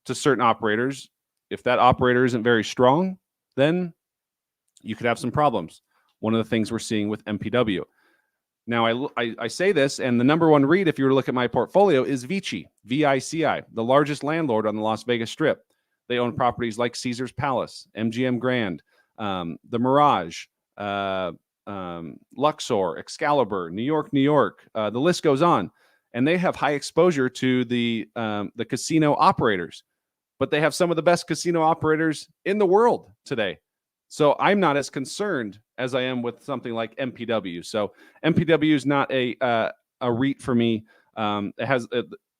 to certain operators, if that operator isn't very strong, then you could have some problems. One of the things we're seeing with MPW. Now, I say this, and the number one REIT, if you were to look at my portfolio, is Vici, VICI, the largest landlord on the Las Vegas Strip. They own properties like Caesars Palace, MGM Grand, the Mirage, Luxor, Excalibur, New York. The list goes on. And they have high exposure to the casino operators. But they have some of the best casino operators in the world today. So I'm not as concerned as I am with something like MPW. So MPW is not a REIT for me. It has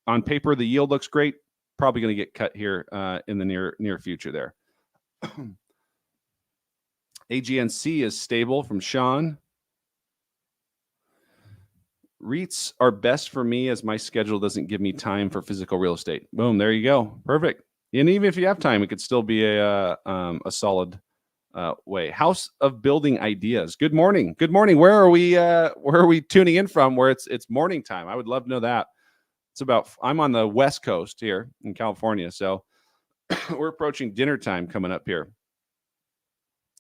on paper the yield looks great. Probably going to get cut here in the near future there. AGNC is stable from Sean. REITs are best for me as my schedule doesn't give me time for physical real estate. Boom, there you go. Perfect. And even if you have time, it could still be a solid way. House of Building Ideas. Good morning. Good morning. Where are we tuning in from? Where it's morning time? I would love to know that. I'm on the West Coast here in California, so we're approaching dinner time coming up here.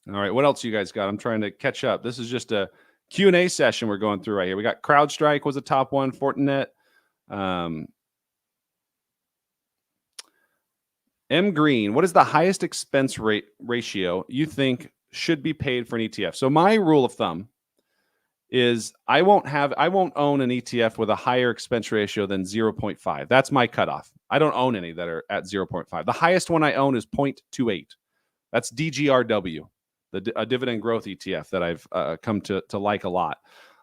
All right, what else you guys got? I'm trying to catch up. This is just a Q&A session we're going through right here. We got CrowdStrike was a top one, Fortinet. M Green, what is the highest expense rate ratio you think should be paid for an ETF? So my rule of thumb is I won't own an ETF with a higher expense ratio than 0.5. That's my cutoff. I don't own any that are at 0.5. The highest one I own is 0.28. That's DGRW, a dividend growth ETF that I've come to like a lot.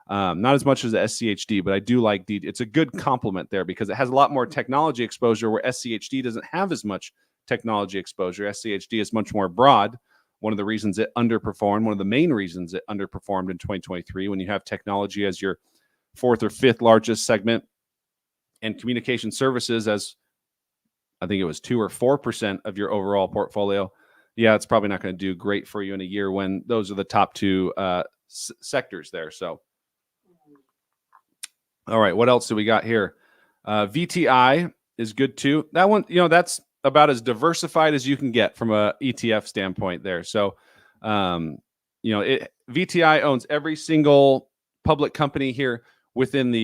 Not as much as the SCHD, but I do like D. It's a good complement there because it has a lot more technology exposure where SCHD doesn't have as much technology exposure. SCHD is much more broad. One of the reasons it underperformed, one of the main reasons it underperformed in 2023, when you have technology as your fourth or fifth largest segment and communication services as I think it was 2 or 4% of your overall portfolio. Yeah, it's probably not going to do great for you in a year when those are the top two sectors there. So, all right, what else do we got here? VTI is good too. That one, that's about as diversified as you can get from a ETF standpoint there. So, VTI owns every single public company here within the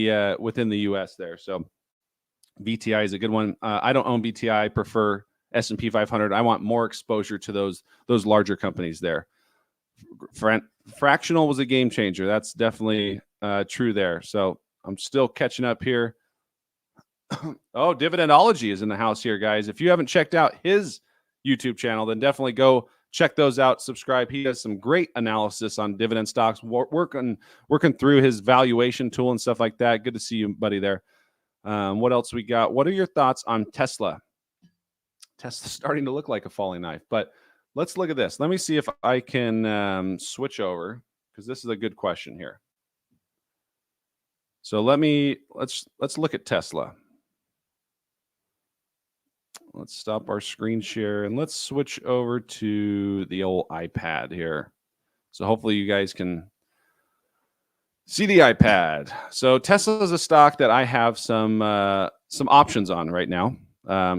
U.S. there. So, VTI is a good one. I don't own VTI. I prefer S&P 500. I want more exposure to those larger companies there. Fractional was a game changer. That's definitely true there. So I'm still catching up here. Oh, Dividendology is in the house here, guys. If you haven't checked out his YouTube channel, then definitely go check those out. Subscribe. He has some great analysis on dividend stocks, working through his valuation tool and stuff like that. Good to see you, buddy, there. What else we got? What are your thoughts on Tesla? Tesla's starting to look like a falling knife, but let's look at this. Let me see if I can switch over because this is a good question here. So let's look at Tesla. Let's stop our screen share and let's switch over to the old iPad here. So hopefully you guys can see the iPad. So Tesla is a stock that I have some options on right now.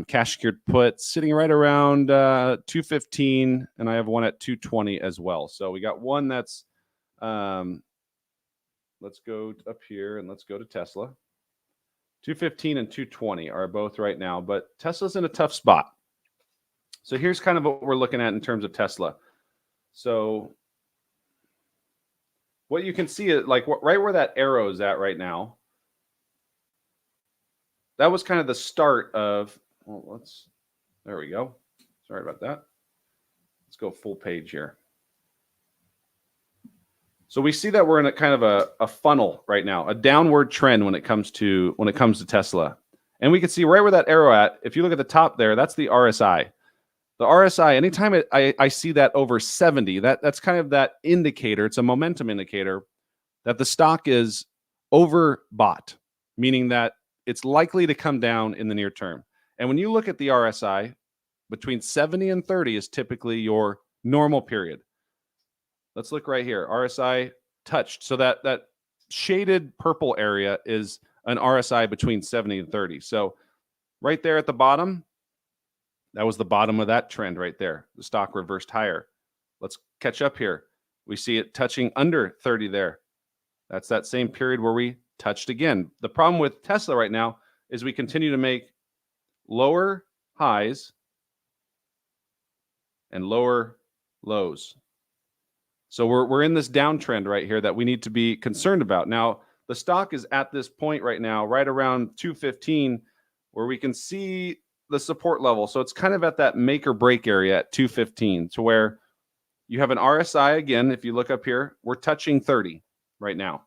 Cash secured put sitting right around 215, and I have one at 220 as well. So we got one that's let's go up here and let's go to Tesla. 215 and 220 are both right now, but Tesla's in a tough spot. So here's kind of what we're looking at in terms of Tesla. So what you can see is like right where that arrow is at right now. That was kind of the start of, there we go. Sorry about that. Let's go full page here. So we see that we're in a kind of a funnel right now, a downward trend when it comes to Tesla. And we can see right where that arrow at, if you look at the top there, that's the RSI. The RSI, anytime I see that over 70, that's kind of that indicator. It's a momentum indicator that the stock is overbought, meaning that it's likely to come down in the near term. And when you look at the RSI, between 70 and 30 is typically your normal period. Let's look right here. RSI touched. So that shaded purple area is an RSI between 70 and 30. So right there at the bottom, that was the bottom of that trend right there. The stock reversed higher. Let's catch up here. We see it touching under 30 there. That's that same period where we touched again. The problem with Tesla right now is we continue to make lower highs and lower lows. So we're in this downtrend right here that we need to be concerned about. Now, the stock is at this point right now, right around 215, where we can see the support level. So it's kind of at that make or break area at 215, to where you have an RSI again. If you look up here, we're touching 30 right now.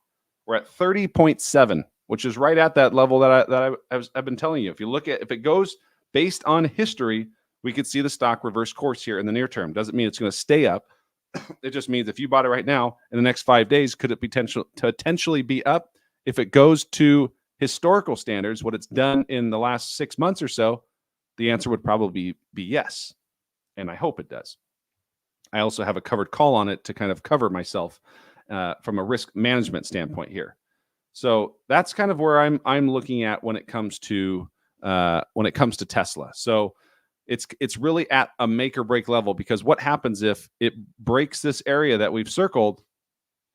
We're at 30.7, which is right at that level that I've been telling you. If you look at, if it goes based on history, we could see the stock reverse course here in the near term. Doesn't mean it's going to stay up. It just means if you bought it right now, in the next 5 days, could it potentially be up? If it goes to historical standards, what it's done in the last 6 months or so, the answer would probably be yes, and I hope it does. I also have a covered call on it to kind of cover myself from a risk management standpoint here. So that's kind of where I'm looking at when it comes to Tesla. So it's really at a make or break level, because what happens if it breaks this area that we've circled,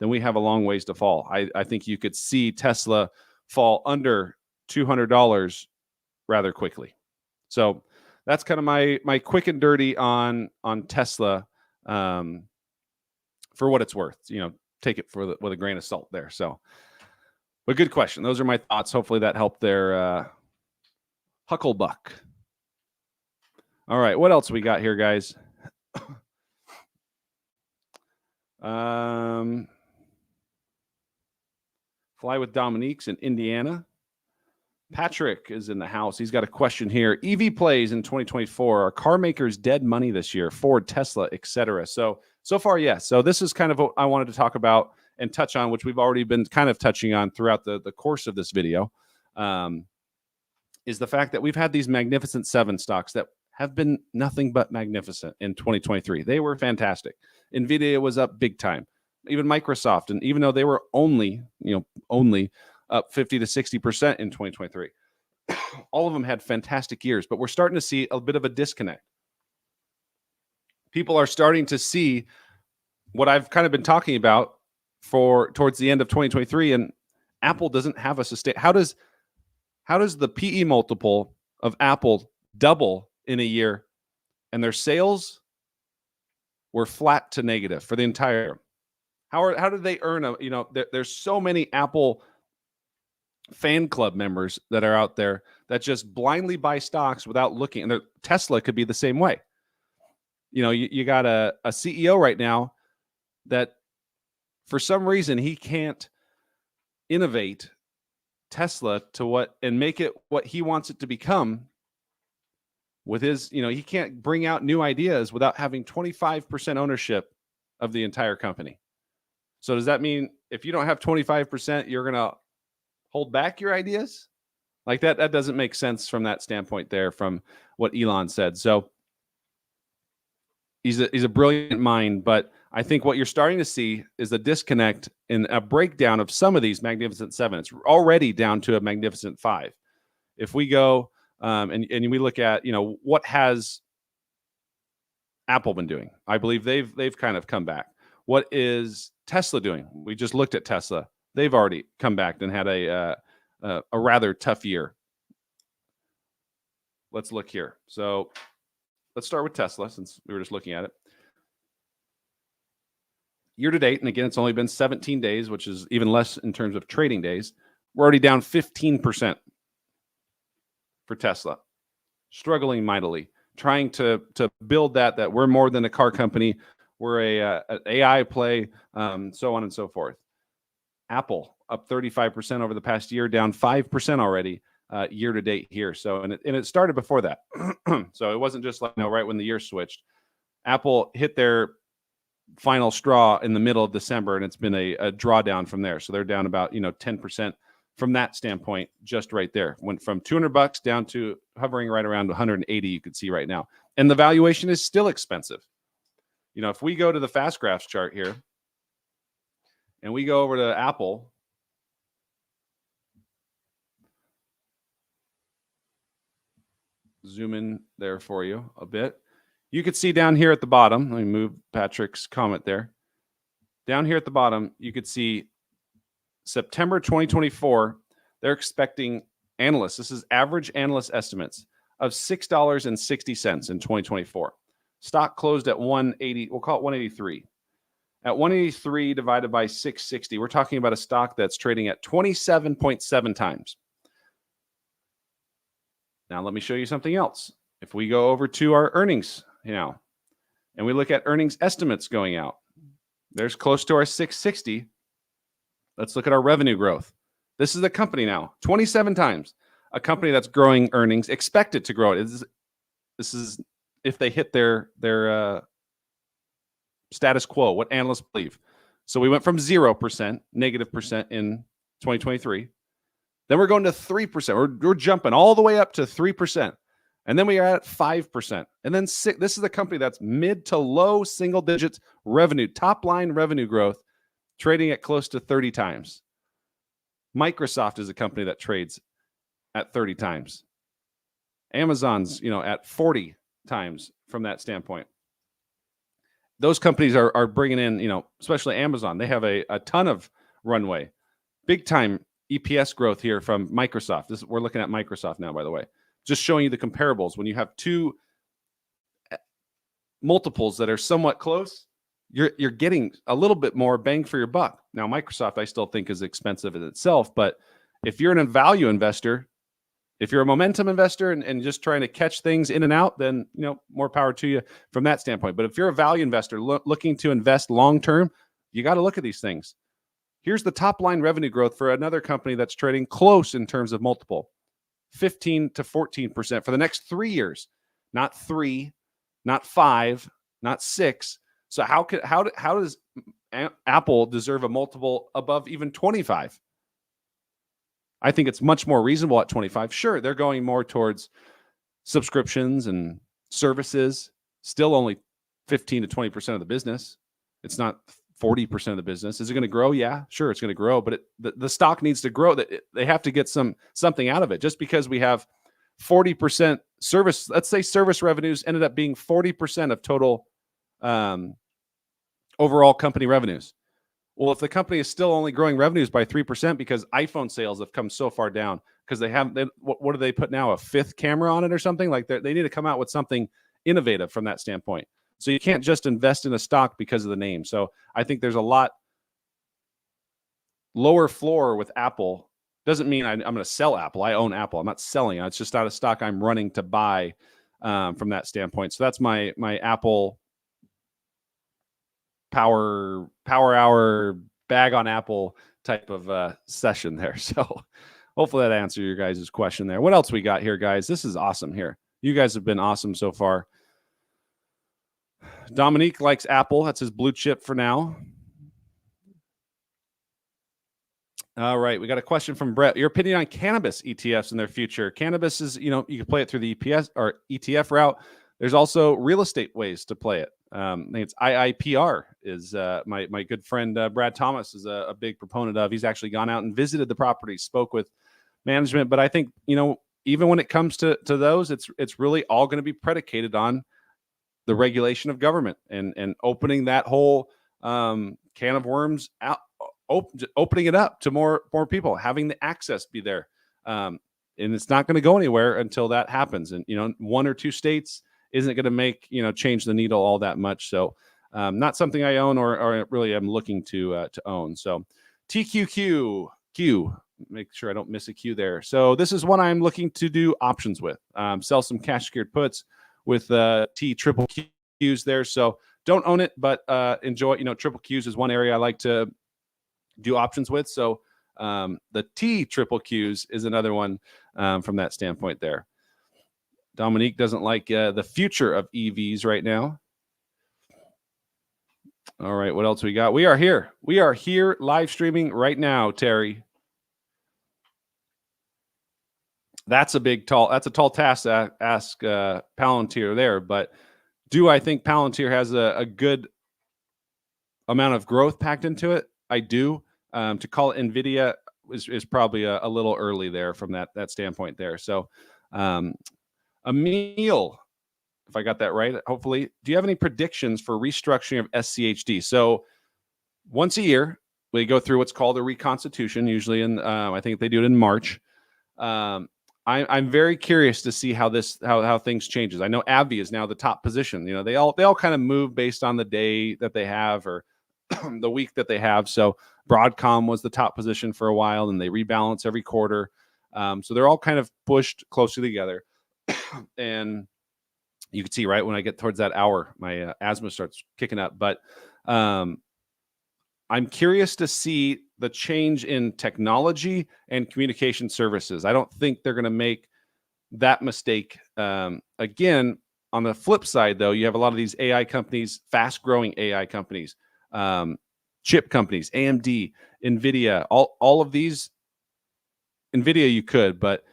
then we have a long ways to fall. I think you could see Tesla fall under $200 rather quickly. So that's kind of my quick and dirty on Tesla, for what it's worth. Take it with a grain of salt there. So, but good question. Those are my thoughts. Hopefully that helped their Hucklebuck. All right, what else we got here, guys? Fly with Dominique's in Indiana. Patrick is in the house. He's got a question here. EV plays in 2024. Are car makers dead money this year? Ford, Tesla, etc. So far, yes. So this is kind of what I wanted to talk about and touch on, which we've already been kind of touching on throughout the course of this video, is the fact that we've had these Magnificent Seven stocks that have been nothing but magnificent in 2023. They were fantastic. NVIDIA was up big time. Even Microsoft, and even though they were only up 50 to 60% in 2023, all of them had fantastic years. But we're starting to see a bit of a disconnect. People are starting to see what I've kind of been talking about towards the end of 2023, and Apple doesn't have a sustain. How does the PE multiple of Apple double in a year, and their sales were flat to negative for the entire? How did they earn there's so many Apple fan club members that are out there that just blindly buy stocks without looking. And Tesla could be the same way. You got a CEO right now that for some reason he can't innovate Tesla and make it what he wants it to become with his, he can't bring out new ideas without having 25% ownership of the entire company. So does that mean if you don't have 25%, you're going to hold back your ideas? Like that doesn't make sense from that standpoint there, from what Elon said. So he's a brilliant mind, but I think what you're starting to see is a disconnect in a breakdown of some of these Magnificent Seven. It's already down to a Magnificent Five. If we go and we look at, what has Apple been doing? I believe they've kind of come back. What is Tesla doing? We just looked at Tesla. They've already come back and had a rather tough year. Let's look here. So let's start with Tesla, since we were just looking at it. Year to date, and again, it's only been 17 days, which is even less in terms of trading days. We're already down 15% for Tesla. Struggling mightily, trying to build that we're more than a car company. We're an AI play, so on and so forth. Apple up 35% over the past year, down 5% already year to date here. So and it started before that. So it wasn't just like right when the year switched. Apple hit their final straw in the middle of December, and it's been a drawdown from there. So they're down about 10% from that standpoint, just right there. Went from $200 down to hovering right around 180. You could see right now, and the valuation is still expensive. If we go to the fast graphs chart here, and we go over to Apple, zoom in there for you a bit. You could see down here at the bottom, let me move Patrick's comment there. Down here at the bottom, you could see September 2024, they're expecting analysts, this is average analyst estimates, of $6.60 in 2024. Stock closed at 180, we'll call it 183. At 183 divided by 660, we're talking about a stock that's trading at 27.7 times. Now, let me show you something else. If we go over to our earnings now, and we look at earnings estimates going out, there's close to our 660. Let's look at our revenue growth. This is a company now, 27 times. A company that's growing earnings, expected to grow it. This is if they hit their status quo, what analysts believe. So we went from 0%, negative percent in 2023. Then we're going to 3%. We're jumping all the way up to 3%. And then we are at 5%. And then this is a company that's mid to low single digits revenue, top line revenue growth, trading at close to 30 times. Microsoft is a company that trades at 30 times. Amazon's, at 40 times from that standpoint. Those companies are bringing in, especially Amazon. They have a ton of runway. Big time EPS growth here from Microsoft. We're looking at Microsoft now, by the way. Just showing you the comparables. When you have two multiples that are somewhat close, you're getting a little bit more bang for your buck. Now, Microsoft, I still think is expensive in itself, but if you're a value investor, if you're a momentum investor and just trying to catch things in and out, then more power to you from that standpoint. But if you're a value investor looking to invest long term, you got to look at these things. Here's the top line revenue growth for another company that's trading close in terms of multiple, 15 to 14% for the next 3 years, not 3, not 5, not 6. So how does Apple deserve a multiple above even 25? I think it's much more reasonable at 25. Sure, they're going more towards subscriptions and services, still only 15 to 20% of the business. It's not 40% of the business. Is it going to grow? Yeah, sure, it's going to grow, but the stock needs to grow. They have to get something out of it. Just because we have 40% service, let's say service revenues ended up being 40% of total overall company revenues. Well, if the company is still only growing revenues by 3% because iPhone sales have come so far down because what do they put now? A fifth camera on it or something? Like they need to come out with something innovative from that standpoint. So you can't just invest in a stock because of the name. So I think there's a lot lower floor with Apple. Doesn't mean I'm going to sell Apple. I own Apple. I'm not selling it. It's just not a stock I'm running to buy from that standpoint. So that's my Apple power hour bag on Apple type of session there. So hopefully that answered your guys' question there. What else we got here, guys? This is awesome here. You guys have been awesome so far. Dominique likes Apple. That's his blue chip for now. All right. We got a question from Brett. Your opinion on cannabis ETFs in their future? Cannabis is, you can play it through the EPS or ETF route. There's also real estate ways to play it. I think it's IIPR is my good friend Brad Thomas is a big proponent of. He's actually gone out and visited the property, spoke with management. But I think, even when it comes to those, it's really all going to be predicated on the regulation of government and opening that whole can of worms out, opening it up to more people, having the access be there. And it's not going to go anywhere until that happens. And, 1 or 2 states isn't going to make, change the needle all that much. So not something I own or really am looking to own. So TQQ, make sure I don't miss a Q there. So this is one I'm looking to do options with, sell some cash secured puts with T triple Qs there. So don't own it, but enjoy, triple Qs is one area I like to do options with. So the T triple Qs is another one from that standpoint there. Dominique doesn't like the future of EVs right now. All right, what else we got? We are here. We are here live streaming right now, Terry. That's a tall task to ask Palantir there, but do I think Palantir has a good amount of growth packed into it? I do. To call it NVIDIA is probably a little early there from that standpoint there. So Emil, if I got that right, hopefully, do you have any predictions for restructuring of SCHD? So once a year, we go through what's called a reconstitution, usually I think they do it in March. I'm very curious to see how things changes. I know AbbVie is now the top position. They all kind of move based on the day that they have or the week that they have. So Broadcom was the top position for a while, and they rebalance every quarter. So they're all kind of pushed closely together. And you can see right when I get towards that hour, my asthma starts kicking up. But I'm curious to see the change in technology and communication services. I don't think they're going to make that mistake again. On the flip side, though, you have a lot of these AI companies, fast-growing AI companies, chip companies, AMD, NVIDIA, all of these. NVIDIA you could, but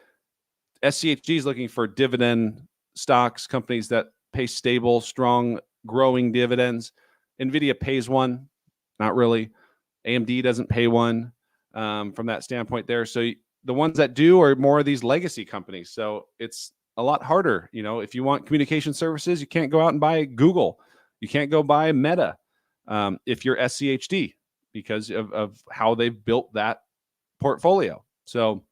SCHG is looking for dividend stocks, companies that pay stable, strong, growing dividends. NVIDIA pays one, not really. AMD doesn't pay one from that standpoint there. So the ones that do are more of these legacy companies. So it's a lot harder. If you want communication services, you can't go out and buy Google. You can't go buy Meta if you're SCHD because of how they've built that portfolio. So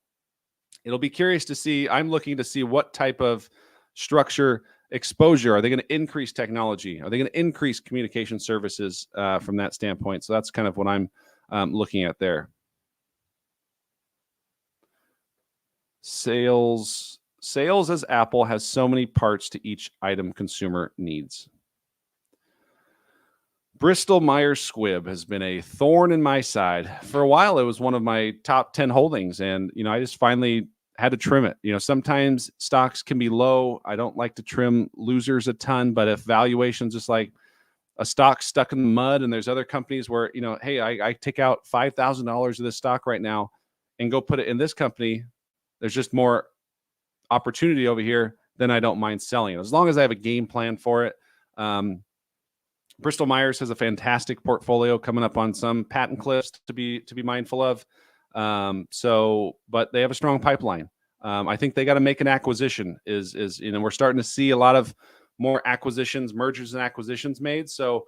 it'll be curious to see. I'm looking to see what type of structure exposure. Are they going to increase technology? Are they going to increase communication services from that standpoint? So that's kind of what I'm looking at there. Sales as Apple has so many parts to each item consumer needs. Bristol Myers Squibb has been a thorn in my side. For a while, it was one of my top 10 holdings, and I just finally had to trim it. Sometimes stocks can be low. I don't like to trim losers a ton, but if valuation's just like a stock stuck in the mud, and there's other companies where hey, I take out $5,000 of this stock right now and go put it in this company. There's just more opportunity over here. Then I don't mind selling it as long as I have a game plan for it. Bristol Myers has a fantastic portfolio coming up on some patent cliffs to be mindful of. But they have a strong pipeline. I think they got to make an acquisition. We're starting to see a lot of more acquisitions, mergers and acquisitions made. So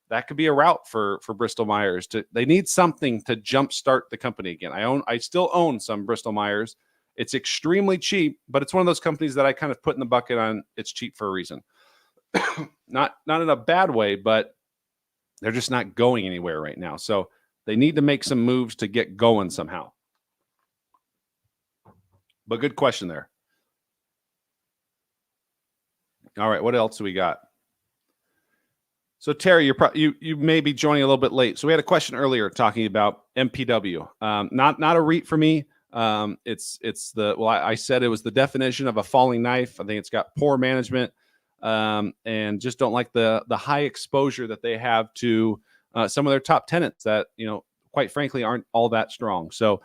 that could be a route for Bristol Myers. They need something to jumpstart the company again. I still own some Bristol Myers. It's extremely cheap, but it's one of those companies that I kind of put in the bucket on. It's cheap for a reason. Not in a bad way, but they're just not going anywhere right now. So they need to make some moves to get going somehow. But good question there. All right, what else do we got? So Terry, you may be joining a little bit late. So we had a question earlier talking about MPW. Not a REIT for me. I said it was the definition of a falling knife. I think it's got poor management. And just don't like the high exposure that they have to some of their top tenants that, quite frankly, aren't all that strong. So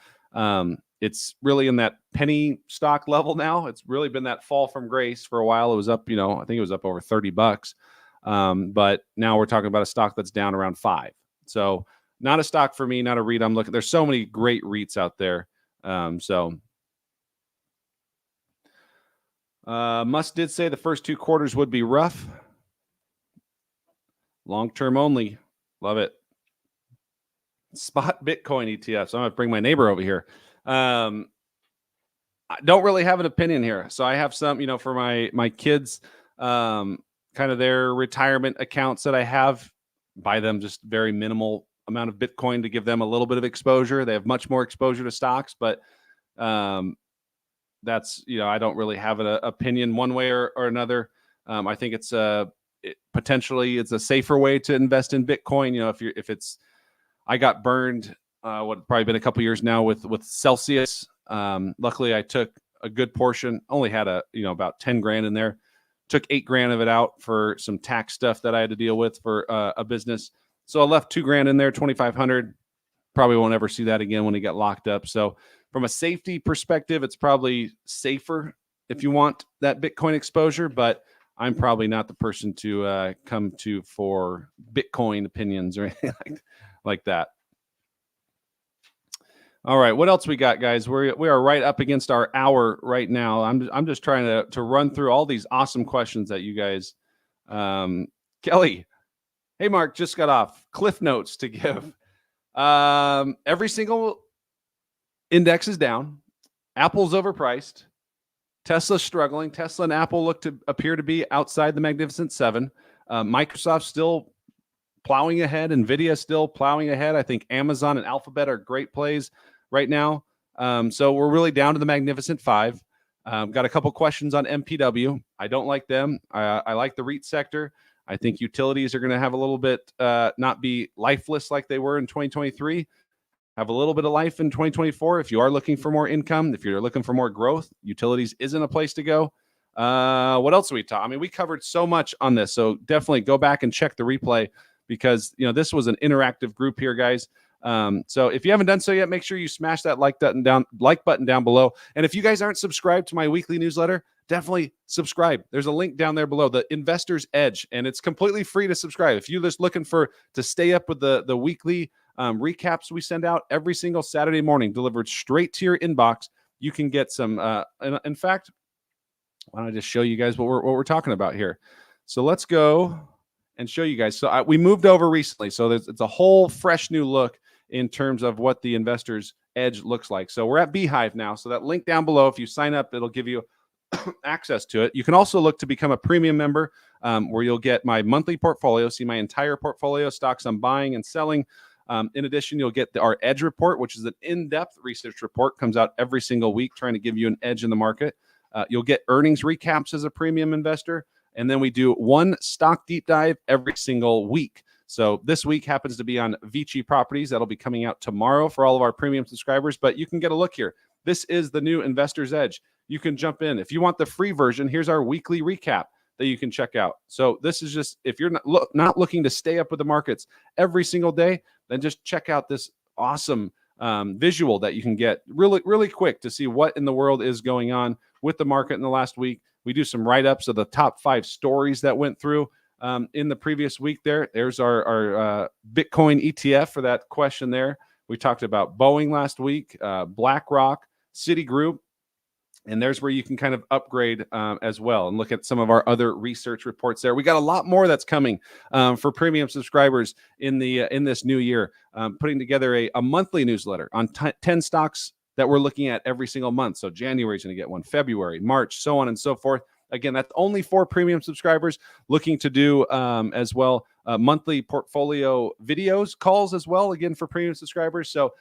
it's really in that penny stock level now. It's really been that fall from grace for a while. It was up, I think it was up over $30. But now we're talking about a stock that's down around $5. So not a stock for me, not a REIT. There's so many great REITs out there. Musk did say the first 2 quarters would be rough. Long-term only. Love it. Spot Bitcoin ETFs. I'm going to bring my neighbor over here. I don't really have an opinion here. So I have some, for my kids, kind of their retirement accounts that I have, buy them just very minimal amount of Bitcoin to give them a little bit of exposure. They have much more exposure to stocks, but that's, I don't really have an opinion one way or another. I think it's potentially it's a safer way to invest in Bitcoin. I got burned, probably been a couple years now with Celsius. Luckily I took a good portion, only had about 10 grand in there, took 8 grand of it out for some tax stuff that I had to deal with for a business. So I left 2 grand in there, 2,500. Probably won't ever see that again when he got locked up. So from a safety perspective, it's probably safer if you want that Bitcoin exposure, but I'm probably not the person to come to for Bitcoin opinions or anything like that. All right, what else we got, guys? We are right up against our hour right now. I'm just trying to run through all these awesome questions that you guys. Kelly, hey Mark, just got off. Cliff notes to give. Every single index is down. Apple's overpriced. Tesla's struggling. Tesla and Apple appear to be outside the Magnificent Seven. Microsoft's still plowing ahead. Nvidia still plowing ahead. I think Amazon and Alphabet are great plays right now. So we're really down to the Magnificent Five. Got a couple questions on MPW. I don't like them. I like the REIT sector. I think utilities are going to have a little bit not be lifeless like they were in 2023. Have a little bit of life in 2024. If you are looking for more income, if you're looking for more growth, utilities isn't a place to go. What else do we talk? I mean, we covered so much on this, so definitely go back and check the replay because this was an interactive group here, guys. So if you haven't done so yet, make sure you smash that like button down below. And if you guys aren't subscribed to my weekly newsletter, definitely subscribe. There's a link down there below, the Investor's Edge, and it's completely free to subscribe. If you're just looking to stay up with the weekly recaps we send out every single Saturday morning, delivered straight to your inbox, you can get some. In fact, why don't I just show you guys what we're talking about here? So let's go and show you guys. So we moved over recently, so it's a whole fresh new look in terms of what the Investor's Edge looks like. So we're at Beehive now. So that link down below, if you sign up, it'll give you access to it. You can also look to become a premium member, where you'll get my monthly portfolio, see my entire portfolio, stocks I'm buying and selling. In addition, you'll get our Edge report, which is an in-depth research report, comes out every single week, trying to give you an edge in the market. You'll get earnings recaps as a premium investor. And then we do one stock deep dive every single week. So this week happens to be on Vici Properties. That'll be coming out tomorrow for all of our premium subscribers. But you can get a look here. This is the new Investor's Edge. You can jump in. If you want the free version, here's our weekly recap that you can check out. So this is just, if you're not looking to stay up with the markets every single day, then just check out this awesome visual that you can get really, really quick to see what in the world is going on with the market in the last week. We do some write-ups of the top 5 stories that went through in the previous week there. There's our Bitcoin ETF for that question there. We talked about Boeing last week, BlackRock, Citigroup, and there's where you can kind of upgrade as well and look at some of our other research reports there. We got a lot more that's coming for premium subscribers in this new year, putting together a monthly newsletter on 10 stocks that we're looking at every single month. So January is going to get one, February, March, so on and so forth. Again, that's only for premium subscribers. Looking to do as well monthly portfolio videos, calls as well, again, for premium subscribers. So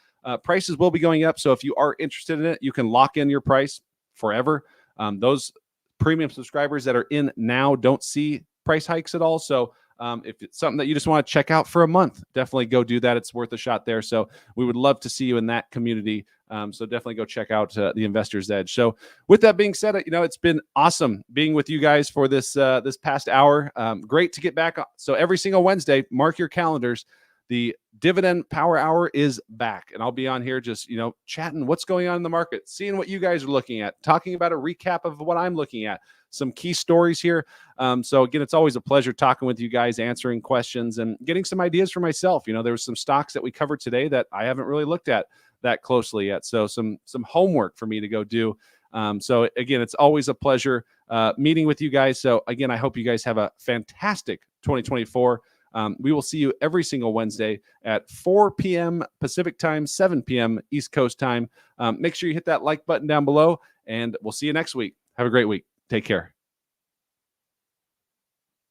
prices will be going up. So if you are interested in it, you can lock in your price forever. Those premium subscribers that are in now don't see price hikes at all. So if it's something that you just want to check out for a month, definitely go do that. It's worth a shot there. So we would love to see you in that community. So definitely go check out the Investor's Edge. So with that being said, it's been awesome being with you guys for this past hour. Great to get back. So every single Wednesday, mark your calendars. The Dividend Power Hour is back, and I'll be on here just, chatting what's going on in the market, seeing what you guys are looking at, talking about a recap of what I'm looking at, some key stories here. So again, it's always a pleasure talking with you guys, answering questions and getting some ideas for myself. There was some stocks that we covered today that I haven't really looked at that closely yet. So some homework for me to go do. So again, it's always a pleasure meeting with you guys. So again, I hope you guys have a fantastic 2024. We will see you every single Wednesday at 4 p.m. Pacific time, 7 p.m. East Coast time. Make sure you hit that like button down below, and we'll see you next week. Have a great week. Take care.